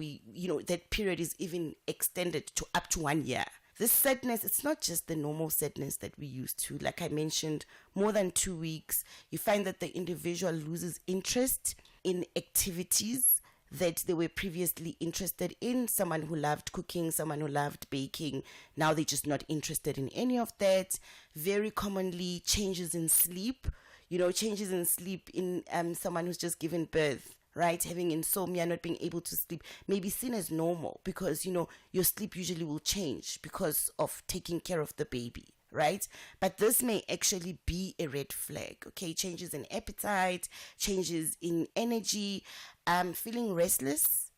that period is even extended to up to 1 year. This sadness, it's not just the normal sadness that we used to. Like I mentioned, more than 2 weeks, you find that the individual loses interest in activities that they were previously interested in. Someone who loved cooking, someone who loved baking, now they're just not interested in any of that. Very commonly, changes in sleep, in someone who's just given birth, right? Having insomnia, not being able to sleep, may be seen as normal because, your sleep usually will change because of taking care of the baby, right? But this may actually be a red flag, okay? Changes in appetite, changes in energy, feeling restless,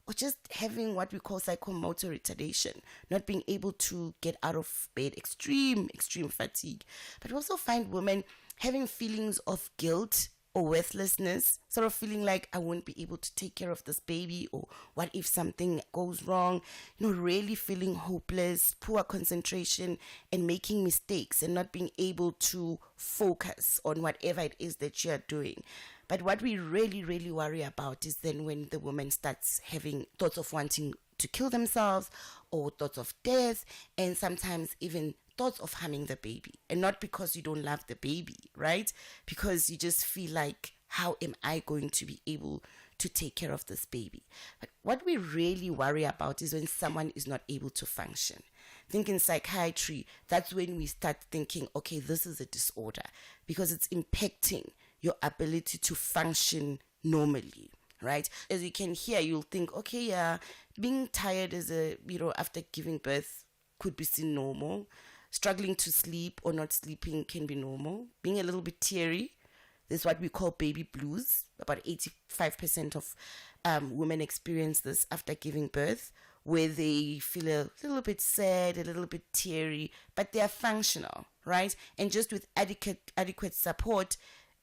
or just having what we call psychomotor retardation, not being able to get out of bed, extreme fatigue. But we also find women having feelings of guilt or worthlessness, sort of feeling like I won't be able to take care of this baby, or what if something goes wrong, really feeling hopeless, poor concentration, and making mistakes and not being able to focus on whatever it is that you are doing. But what we really, really worry about is then when the woman starts having thoughts of wanting to kill themselves, or thoughts of death, and sometimes even thoughts of harming the baby. And not because you don't love the baby, right? Because you just feel like, how am I going to be able to take care of this baby? But what we really worry about is when someone is not able to function. I think in psychiatry, that's when we start thinking, okay, this is a disorder, because it's impacting your ability to function normally, right? As you can hear, you'll think, okay, yeah, being tired after giving birth could be seen normal. Struggling to sleep or not sleeping can be normal. Being a little bit teary, there's what we call baby blues. About 85% of women experience this after giving birth, where they feel a little bit sad, a little bit teary, but they are functional, right? And just with adequate support,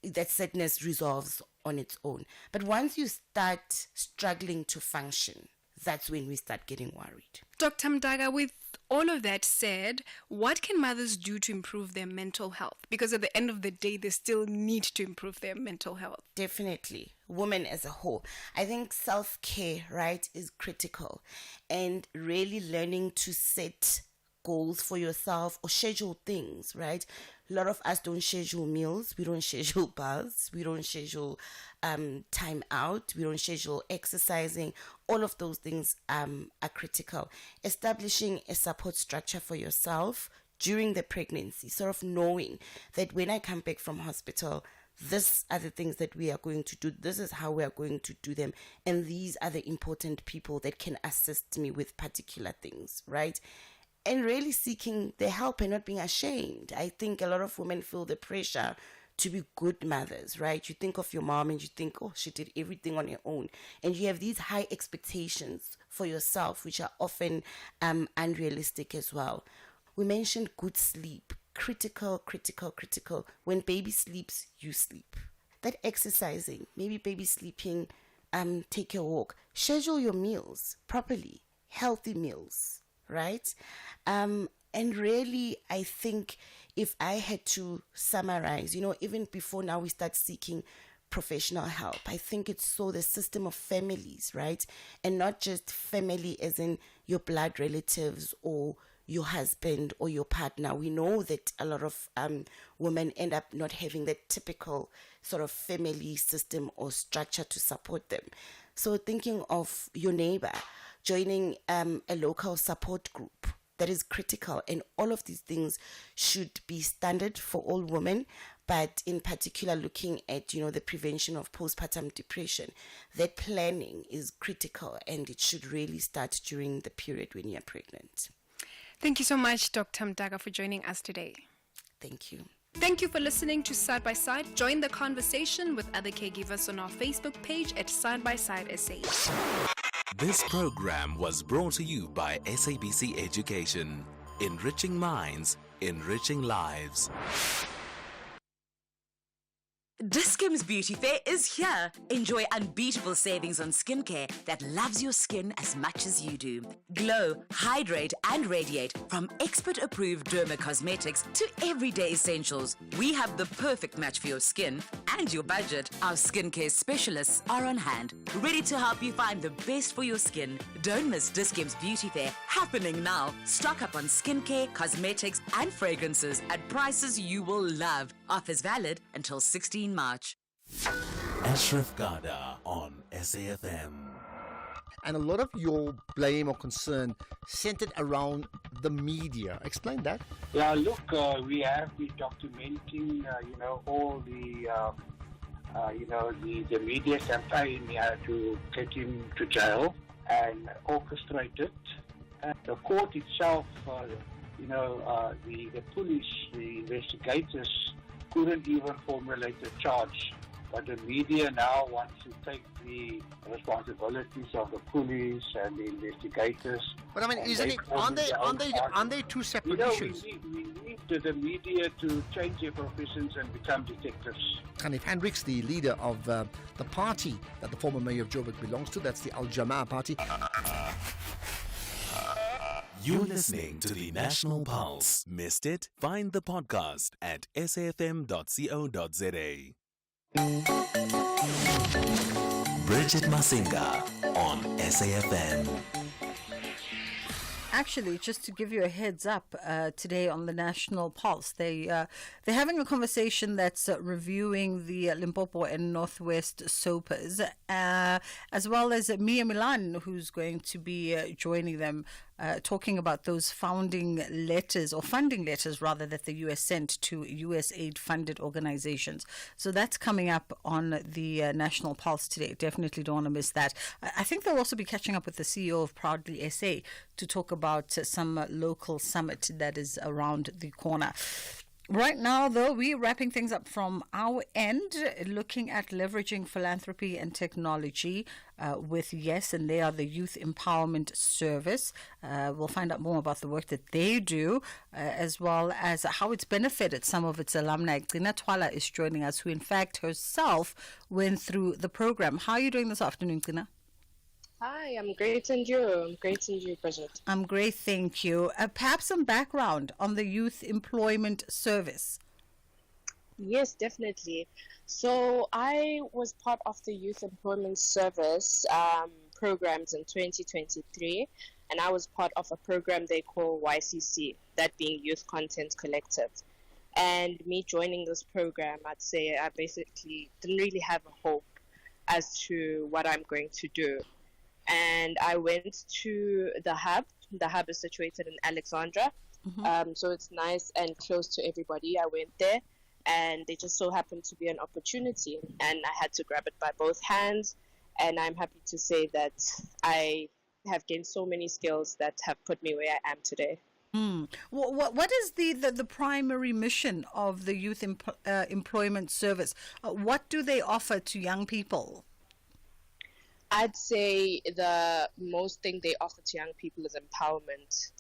that sadness resolves on its own. But once you start struggling to function, that's when we start getting worried. Dr. Mdaga, with all of that said, what can mothers do to improve their mental health? Because at the end of the day, they still need to improve their mental health. Definitely. Women as a whole. I think self-care, right, is critical. And really learning to set goals for yourself or schedule things, right? A lot of us don't schedule meals, we don't schedule baths, we don't schedule time out, we don't schedule exercising. All of those things are critical. Establishing a support structure for yourself during the pregnancy, sort of knowing that when I come back from hospital, these are the things that we are going to do, this is how we are going to do them, and these are the important people that can assist me with particular things, right? And really seeking the help and not being ashamed. I think a lot of women feel the pressure to be good mothers, right? You think of your mom and you think, oh, she did everything on her own. And you have these high expectations for yourself, which are often unrealistic as well. We mentioned good sleep. Critical. When baby sleeps, you sleep. That exercising, maybe baby sleeping, take a walk. Schedule your meals properly, healthy meals, right? And really, I think if I had to summarize, even before now we start seeking professional help, I think it's so the system of families, right? And not just family as in your blood relatives or your husband or your partner. We know that a lot of women end up not having that typical sort of family system or structure to support them. So thinking of your neighbor, joining a local support group, that is critical. And all of these things should be standard for all women, but in particular looking at, the prevention of postpartum depression. That planning is critical, and it should really start during the period when you're pregnant. Thank you so much, Dr. Mdaga, for joining us today. Thank you. Thank you for listening to Side by Side. Join the conversation with other caregivers on our Facebook page at Side by Side SA. This program was brought to you by SABC Education. Enriching minds, enriching lives. Dis-Chem's Beauty Fair is here. Enjoy unbeatable savings on skincare that loves your skin as much as you do. Glow, hydrate and radiate from expert-approved derma cosmetics to everyday essentials. We have the perfect match for your skin and your budget. Our skincare specialists are on hand, ready to help you find the best for your skin. Don't miss Dis-Chem's Beauty Fair happening now. Stock up on skincare, cosmetics and fragrances at prices you will love. Offers valid until 16 March. Ashraf Gada on SAFM. And a lot of your blame or concern centered around the media. Explain that. Yeah, look, we have been documenting, all the, the media campaign to get him to jail and orchestrated. And the court itself the police, the investigators couldn't even formulate a charge. But the media now wants to take the responsibilities of the police and the investigators. But I mean, aren't they two separate issues? We need the media to change their professions and become detectives. Hanif Hendricks, the leader of the party that the former mayor of Joburg belongs to, that's the Al Jamaa party. You're listening to the National Pulse. Missed it? Find the podcast at safm.co.za. Bridget Masinga on SAFM. Actually, just to give you a heads up, today on the National Pulse, they're having a conversation that's reviewing the Limpopo and Northwest SOPAs, as well as Mia Milan, who's going to be joining them, talking about those funding letters rather, that the U.S. sent to USAID-funded organizations. So that's coming up on the National Pulse today. Definitely don't want to miss that. I think they'll also be catching up with the CEO of Proudly SA to talk about some local summit that is around the corner. Right now, though, we're wrapping things up from our end, looking at leveraging philanthropy and technology with YES, and they are the Youth Empowerment Service. We'll find out more about the work that they do, as well as how it's benefited some of its alumni. Gina Twala is joining us, who in fact herself went through the program. How are you doing this afternoon, Gina? Hi, I'm great, and you? I'm great, and you, Bridget? I'm great, thank you. Perhaps some background on the Youth Employment Service. Yes, definitely. So I was part of the Youth Employment Service programs in 2023, and I was part of a program they call YCC, that being Youth Content Collective. And me joining this program, I'd say I basically didn't really have a hope as to what I'm going to do. And I went to the hub. The hub is situated in Alexandra, so it's nice and close to everybody. I went there, and they just so happened to be an opportunity, and I had to grab it by both hands. And I'm happy to say that I have gained so many skills that have put me where I am today. What is the primary mission of the Youth Employment Service? What do they offer to young people? I'd say the most thing they offer to young people is empowerment.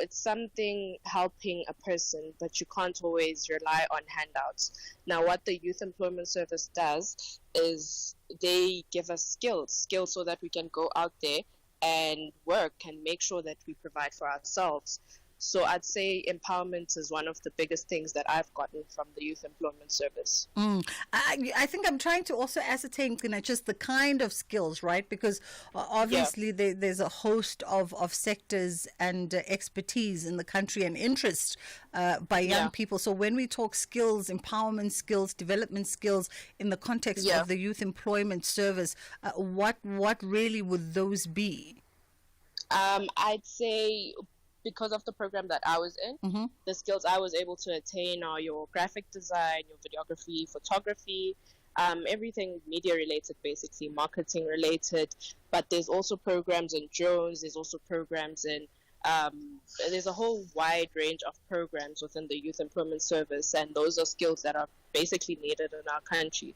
It's something helping a person, but you can't always rely on handouts. Now, what the Youth Employment Service does is they give us skills so that we can go out there and work and make sure that we provide for ourselves. So I'd say empowerment is one of the biggest things that I've gotten from the Youth Employment Service. I think I'm trying to also ascertain just the kind of skills, right? Because obviously there's a host of sectors and expertise in the country and interest by young people. So when we talk skills, empowerment skills, development skills in the context of the Youth Employment Service, what really would those be? I'd say, because of the program that I was in, the skills I was able to attain are your graphic design, your videography, photography, everything media related, basically marketing related. But there's also programs in drones, there's also programs in, there's a whole wide range of programs within the Youth Employment Service, and those are skills that are basically needed in our country.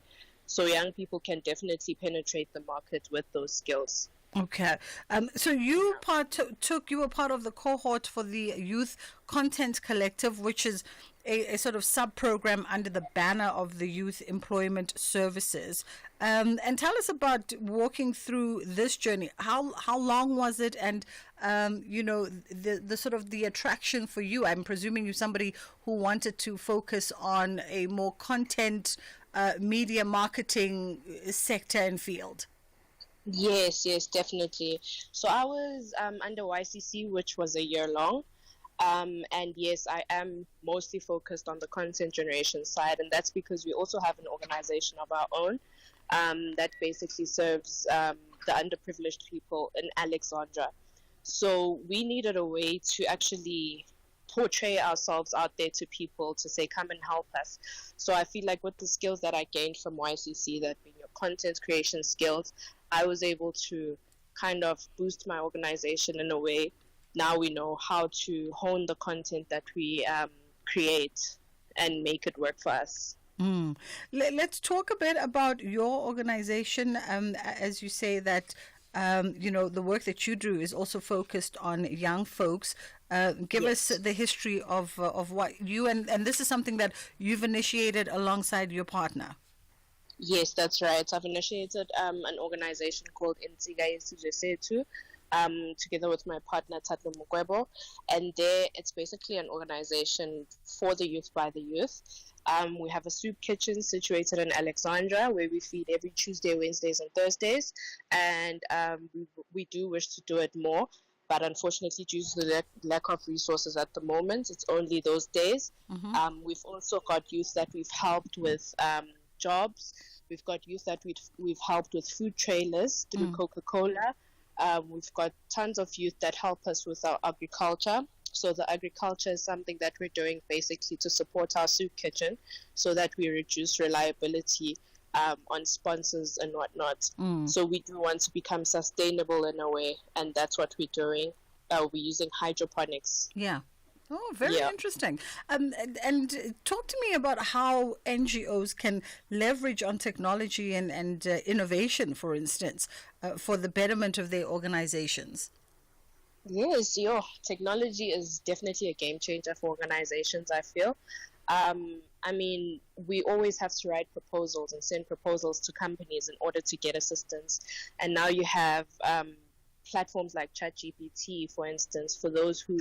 So young people can definitely penetrate the market with those skills. Okay. So you were part of the cohort for the Youth Content Collective, which is a sort of sub-program under the banner of the Youth Employment Services. And tell us about walking through this journey. How long was it? And, the sort of the attraction for you. I'm presuming you're somebody who wanted to focus on a more content, media marketing sector and field. Yes, definitely. So I was under YCC, which was a year long. And yes, I am mostly focused on the content generation side. And that's because we also have an organization of our own that basically serves the underprivileged people in Alexandra. So we needed a way to actually portray ourselves out there to people to say, come and help us. So I feel like with the skills that I gained from YCC, that being your content creation skills, I was able to kind of boost my organization in a way now we know how to hone the content that we create and make it work for us. Let's talk a bit about your organization. As you say that, the work that you do is also focused on young folks. Give us the history of what you, and this is something that you've initiated alongside your partner. Yes, that's right. I've initiated an organization called Insiga Setu, together with my partner Tatlo Mukwebo, and there it's basically an organization for the youth by the youth. We have a soup kitchen situated in Alexandra where we feed every Tuesday, Wednesdays, and Thursdays, and we do wish to do it more, but unfortunately due to the lack of resources at the moment, it's only those days. We've also got youth that we've helped with jobs. We've got youth that we've helped with food trailers through Coca-Cola. We've got tons of youth that help us with our agriculture. So the agriculture is something that we're doing basically to support our soup kitchen so that we reduce reliability on sponsors and whatnot. So we do want to become sustainable in a way, and that's what we're doing. We're using hydroponics. Yeah. Oh, very interesting. And talk to me about how NGOs can leverage on technology and innovation, for instance, for the betterment of their organizations. Yes, technology is definitely a game changer for organizations, I feel. I mean, we always have to write proposals and send proposals to companies in order to get assistance. And now you have platforms like ChatGPT, for instance, for those who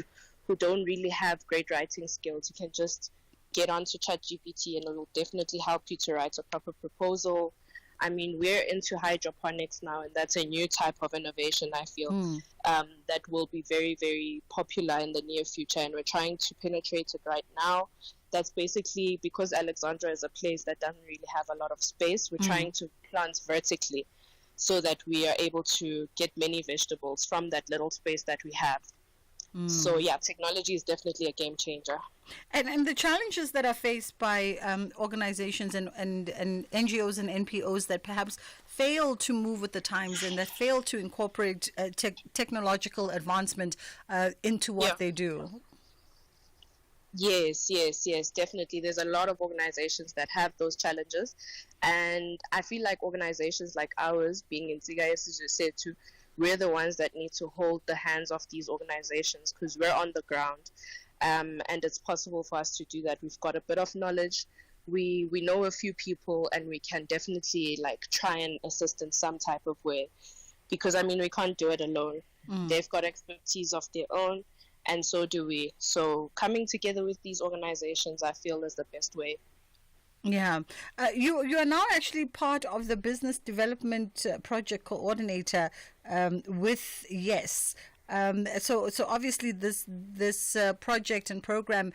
don't really have great writing skills. You can just get onto ChatGPT and it will definitely help you to write a proper proposal. I mean, we're into hydroponics now, and that's a new type of innovation, I feel, that will be very, very popular in the near future, and we're trying to penetrate it right now. That's basically because Alexandra is a place that doesn't really have a lot of space. We're trying to plant vertically so that we are able to get many vegetables from that little space that we have. So, yeah, technology is definitely a game changer. And the challenges that are faced by organizations and NGOs and NPOs that perhaps fail to move with the times and that fail to incorporate technological advancement into what they do. Yes, definitely. There's a lot of organizations that have those challenges. And I feel like organizations like ours, being in Insiga Setu, we're the ones that need to hold the hands of these organizations because we're on the ground, and it's possible for us to do that. We've got a bit of knowledge. We know a few people, and we can definitely try and assist in some type of way because, I mean, we can't do it alone. They've got expertise of their own, and so do we. So coming together with these organizations, I feel, is the best way. Yeah. You are now actually part of the business development project coordinator with Yes. So obviously this project and program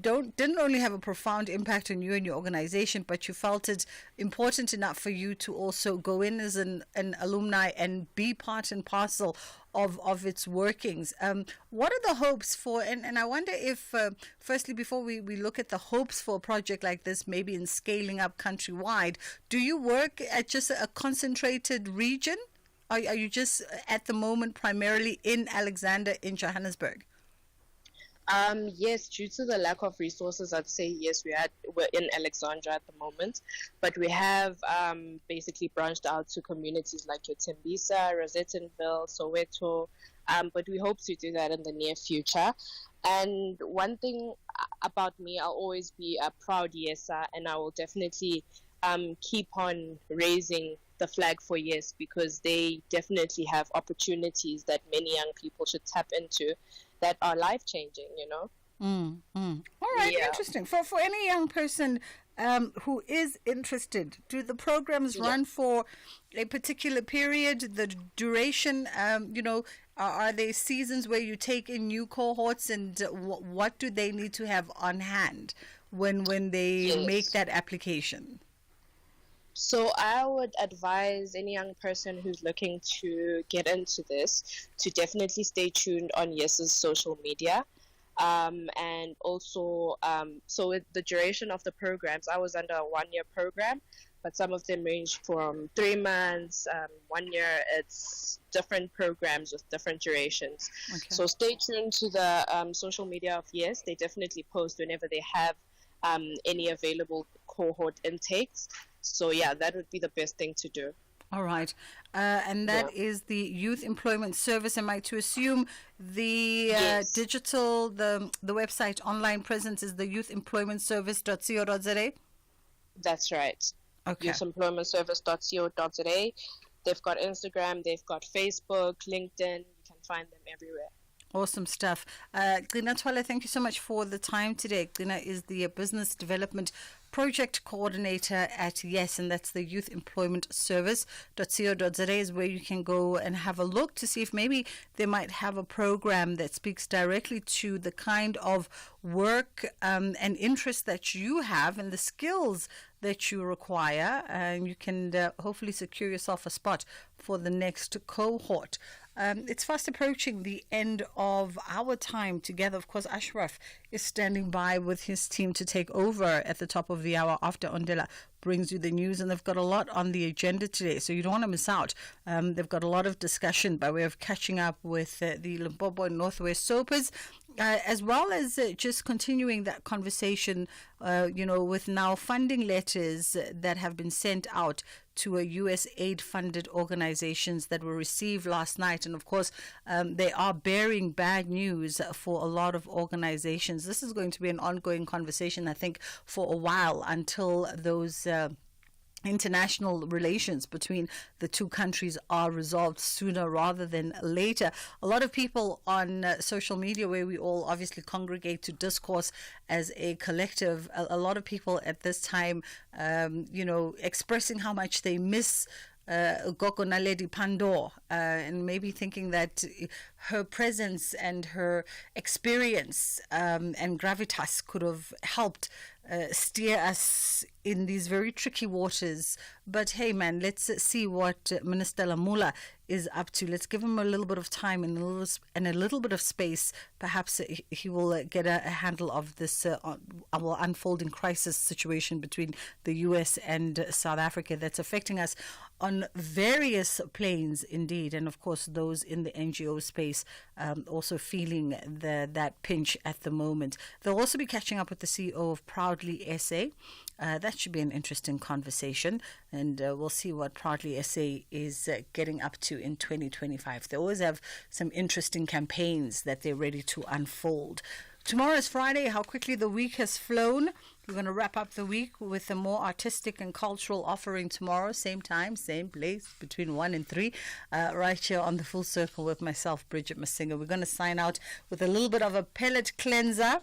didn't only have a profound impact on you and your organization, but you felt it important enough for you to also go in as an alumni and be part and parcel of its workings. What are the hopes for, and I wonder if, firstly, before we look at the hopes for a project like this, maybe in scaling up countrywide, do you work at just a concentrated region? Are you just at the moment primarily in Alexander, in Johannesburg? Yes, due to the lack of resources, I'd say yes, we're in Alexandra at the moment, but we have basically branched out to communities like your Tembisa, Rosettenville, Soweto, but we hope to do that in the near future. And one thing about me, I'll always be a proud Yesa, and I will definitely keep on raising the flag for Yes, because they definitely have opportunities that many young people should tap into that are life-changing, All right, interesting. For any young person who is interested, do the programs run for a particular period, the duration, are there seasons where you take in new cohorts, and what do they need to have on hand when they make that application? So I would advise any young person who's looking to get into this to definitely stay tuned on Yes's social media. And also, so with the duration of the programs, I was under a 1-year program, but some of them range from 3 months, 1 year. It's different programs with different durations. Okay. So stay tuned to the social media of Yes. They definitely post whenever they have any available cohort intakes. So yeah, that would be the best thing to do. All right. And that is the Youth Employment Service. Am I to assume the digital, the website online presence is the youthemploymentservice.co.za? That's right. Okay. Youthemploymentservice.co.za. They've got Instagram, they've got Facebook, LinkedIn. You can find them everywhere. Awesome stuff. Gina Twala, thank you so much for the time today. Gina is the Business Development Project Coordinator at Yes, and that's the Youth Employment Service.co.za is where you can go and have a look to see if maybe they might have a program that speaks directly to the kind of work and interest that you have and the skills that you require, and you can hopefully secure yourself a spot for the next cohort. It's fast approaching the end of our time together. Of course, Ashraf is standing by with his team to take over at the top of the hour after Ondela brings you the news, and they've got a lot on the agenda today, so you don't want to miss out. They've got a lot of discussion by way of catching up with the Limpopo and Northwest Soapers, as well as just continuing that conversation, with now funding letters that have been sent out to a U.S. aid-funded organizations that were received last night. And of course, they are bearing bad news for a lot of organizations. This is going to be an ongoing conversation, I think, for a while until those international relations between the two countries are resolved sooner rather than later. A lot of people on social media, where we all obviously congregate to discourse as a collective, a lot of people at this time, expressing how much they miss Gogo Naledi Pandor, and maybe thinking that her presence and her experience and gravitas could have helped steer us in these very tricky waters. But hey, man, let's see what Minister Lamula is up to. Let's give him a little bit of time and a little bit of space. Perhaps he will get a handle of this unfolding crisis situation between the U.S. and South Africa that's affecting us on various planes indeed, and of course those in the NGO space also feeling that pinch at the moment. They'll also be catching up with the CEO of Proudly SA. That should be an interesting conversation, and we'll see what Proudly SA is getting up to in 2025. They always have some interesting campaigns that they're ready to unfold. Tomorrow is Friday. How quickly the week has flown. We're going to wrap up the week with a more artistic and cultural offering tomorrow. Same time, same place, between 1 and 3, right here on The Full Circle with myself, Bridget Masinga. We're going to sign out with a little bit of a palate cleanser.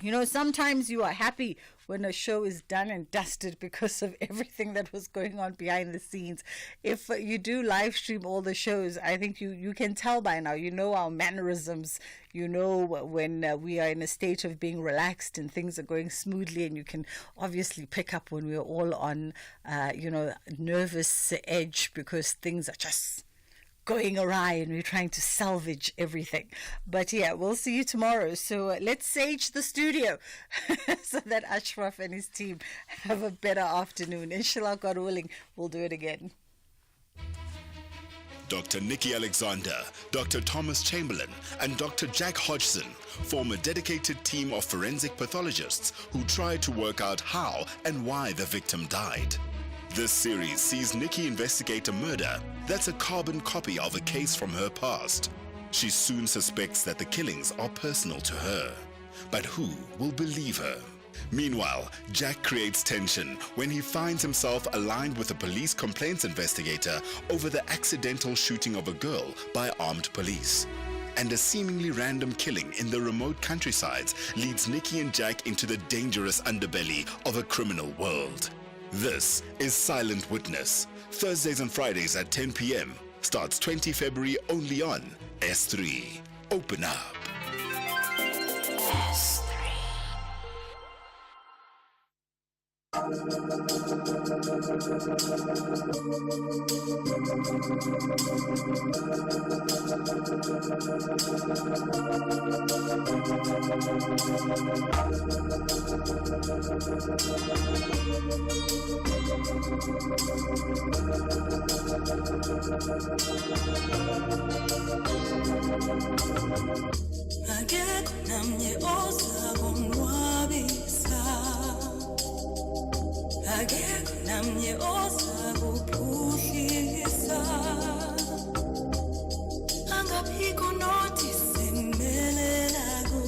You know, sometimes you are happy when a show is done and dusted because of everything that was going on behind the scenes. If you do live stream all the shows, I think you can tell by now. You know our mannerisms. You know when we are in a state of being relaxed and things are going smoothly, and you can obviously pick up when we're all on, nervous edge because things are just going awry and we're trying to salvage everything. But yeah, we'll see you tomorrow. So let's sage the studio so that Ashraf and his team have a better afternoon. Inshallah, God willing, we'll do it again. Dr. Nikki Alexander, Dr. Thomas Chamberlain, and Dr. Jack Hodgson form a dedicated team of forensic pathologists who try to work out how and why the victim died. This series sees Nikki investigate a murder that's a carbon copy of a case from her past. She soon suspects that the killings are personal to her. But who will believe her? Meanwhile, Jack creates tension when he finds himself aligned with a police complaints investigator over the accidental shooting of a girl by armed police. And a seemingly random killing in the remote countrysides leads Nikki and Jack into the dangerous underbelly of a criminal world. This is Silent Witness, Thursdays and Fridays at 10 p.m. Starts 20 February only on S3. Open up. S3. Akekho namnye oza konwabisa, akekho namnye oza kuphuhlisa, angaphiko nothi simbelela ku,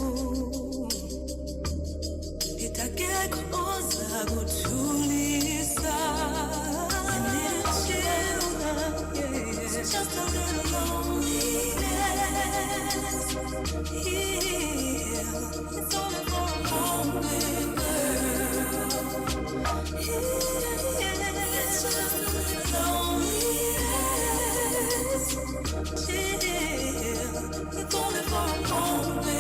ndithi akekho oza kuthulisa. It's just a little loneliness here. It's only for a moment, girl. It's just a little loneliness here. It's only for a moment,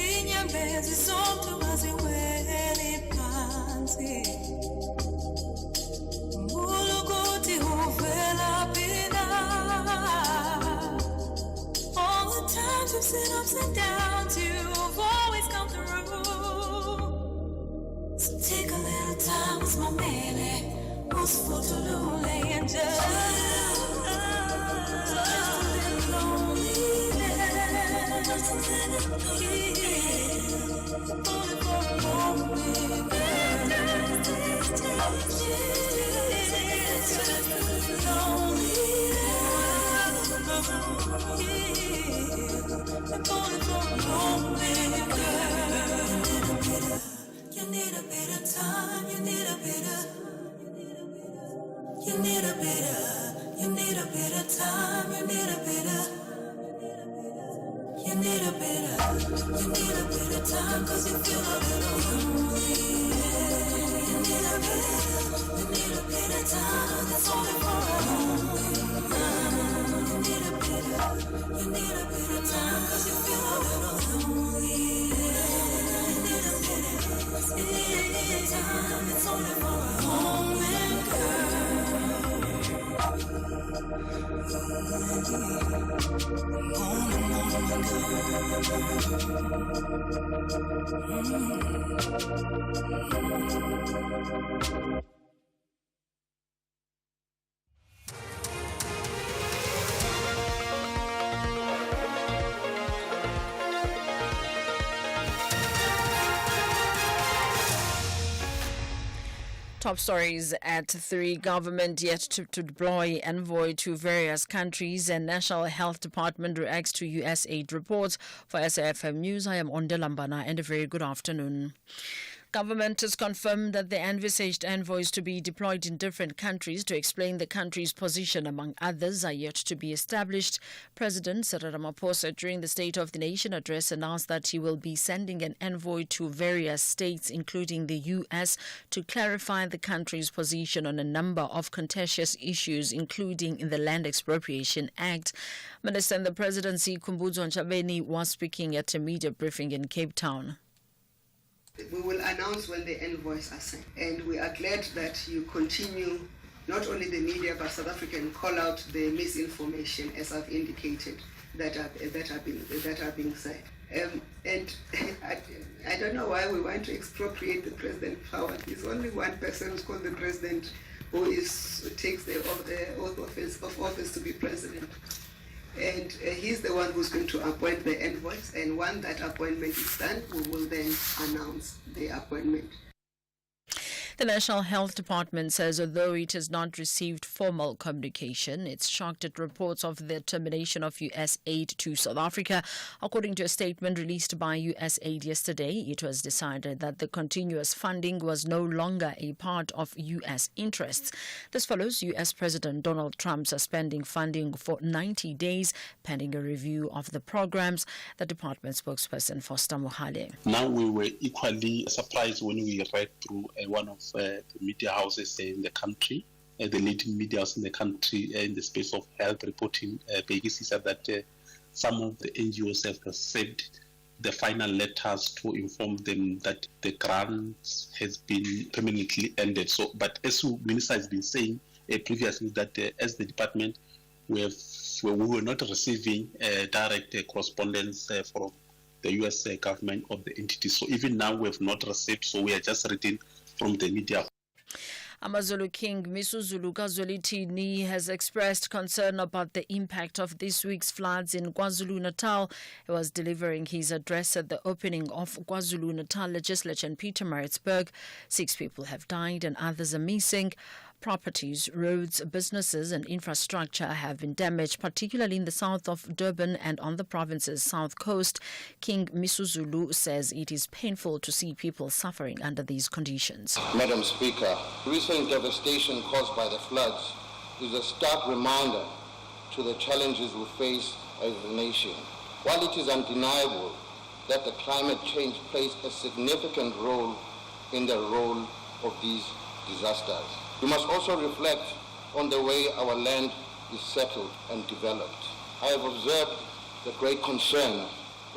inyembezi zonke maziwele phansi, mbulu ukuthi uvela phina. All the times we've seen ups and downs, you've always come through. So take a little time with my baby, who's full to lose and just a little loneliness. Only for a moment, it's just a little loneliness. It's only for a moment, girl. You need a bit of time, you need a bit of, you need a bit of, you need a bit of time, you need a bit of, you need a bit of, you need a bit of time, 'cause you feel a little lonely. You need a bit of time, that's only for a moment. You need a bit of time, 'cause you feel a little lonely. You need a bit of time, it's only for a moment, Top stories at 3. Government yet to deploy envoy to various countries, and National Health Department reacts to US aid reports. For SAFM News, I am Onde Lambana, and a very good afternoon. Government has confirmed that the envisaged envoys to be deployed in different countries to explain the country's position, among others, are yet to be established. President Cyril Ramaphosa, during the State of the Nation address, announced that he will be sending an envoy to various states, including the U.S., to clarify the country's position on a number of contentious issues, including in the Land Expropriation Act. Minister in the Presidency, Khumbudzo Ntshavheni, was speaking at a media briefing in Cape Town. We will announce when the envoys are sent, and we are glad that you continue, not only the media but South African, call out the misinformation, as I've indicated, that are being said. And I don't know why we want to expropriate the president's power. There's only one person who's called the president who takes the oath of office to be president. And he's the one who's going to appoint the envoys, and when that appointment is done, we will then announce the appointment. The National Health Department says although it has not received formal communication, it's shocked at reports of the termination of U.S. aid to South Africa. According to a statement released by U.S. aid yesterday, it was decided that the continuous funding was no longer a part of U.S. interests. This follows U.S. President Donald Trump suspending funding for 90 days pending a review of the programs. The department spokesperson Foster Mohale. Now we were equally surprised when we read through one of the media houses in the country, the leading media houses in the country in the space of health reporting basis, that some of the NGOs have received the final letters to inform them that the grant has been permanently ended. So, but as the minister has been saying previously, that as the department, we were not receiving direct correspondence from the U.S. government or the entities. So even now we have not received, so we are just reading from the media. AmaZulu King Misuzulu Kazolithini has expressed concern about the impact of this week's floods in KwaZulu-Natal. He was delivering his address at the opening of KwaZulu-Natal Legislature in Pietermaritzburg. 6 people have died and others are missing. Properties, roads, businesses and infrastructure have been damaged, particularly in the south of Durban and on the province's south coast. King Misuzulu says it is painful to see people suffering under these conditions. Madam Speaker, recent devastation caused by the floods is a stark reminder to the challenges we face as a nation. While it is undeniable that the climate change plays a significant role in the role of these disasters, we must also reflect on the way our land is settled and developed. I have observed the great concern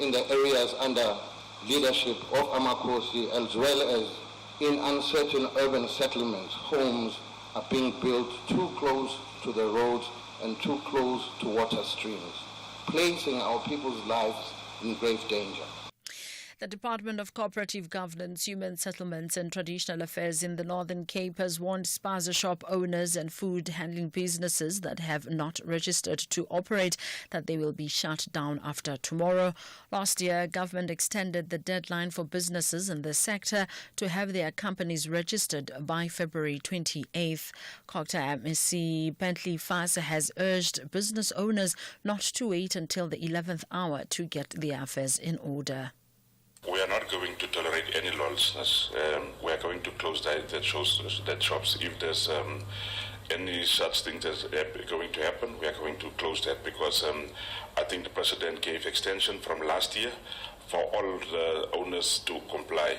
in the areas under leadership of Amakosi, as well as in uncertain urban settlements. Homes are being built too close to the roads and too close to water streams, placing our people's lives in grave danger. The Department of Cooperative Governance, Human Settlements and Traditional Affairs in the Northern Cape has warned spaza shop owners and food handling businesses that have not registered to operate that they will be shut down after tomorrow. Last year, government extended the deadline for businesses in the sector to have their companies registered by February 28th. Dr. Messi Bentley Fasa has urged business owners not to wait until the 11th hour to get their affairs in order. We are not going to tolerate any lawlessness. We are going to close that shops. If there's any such thing that's going to happen, we are going to close that, because I think the President gave extension from last year for all the owners to comply.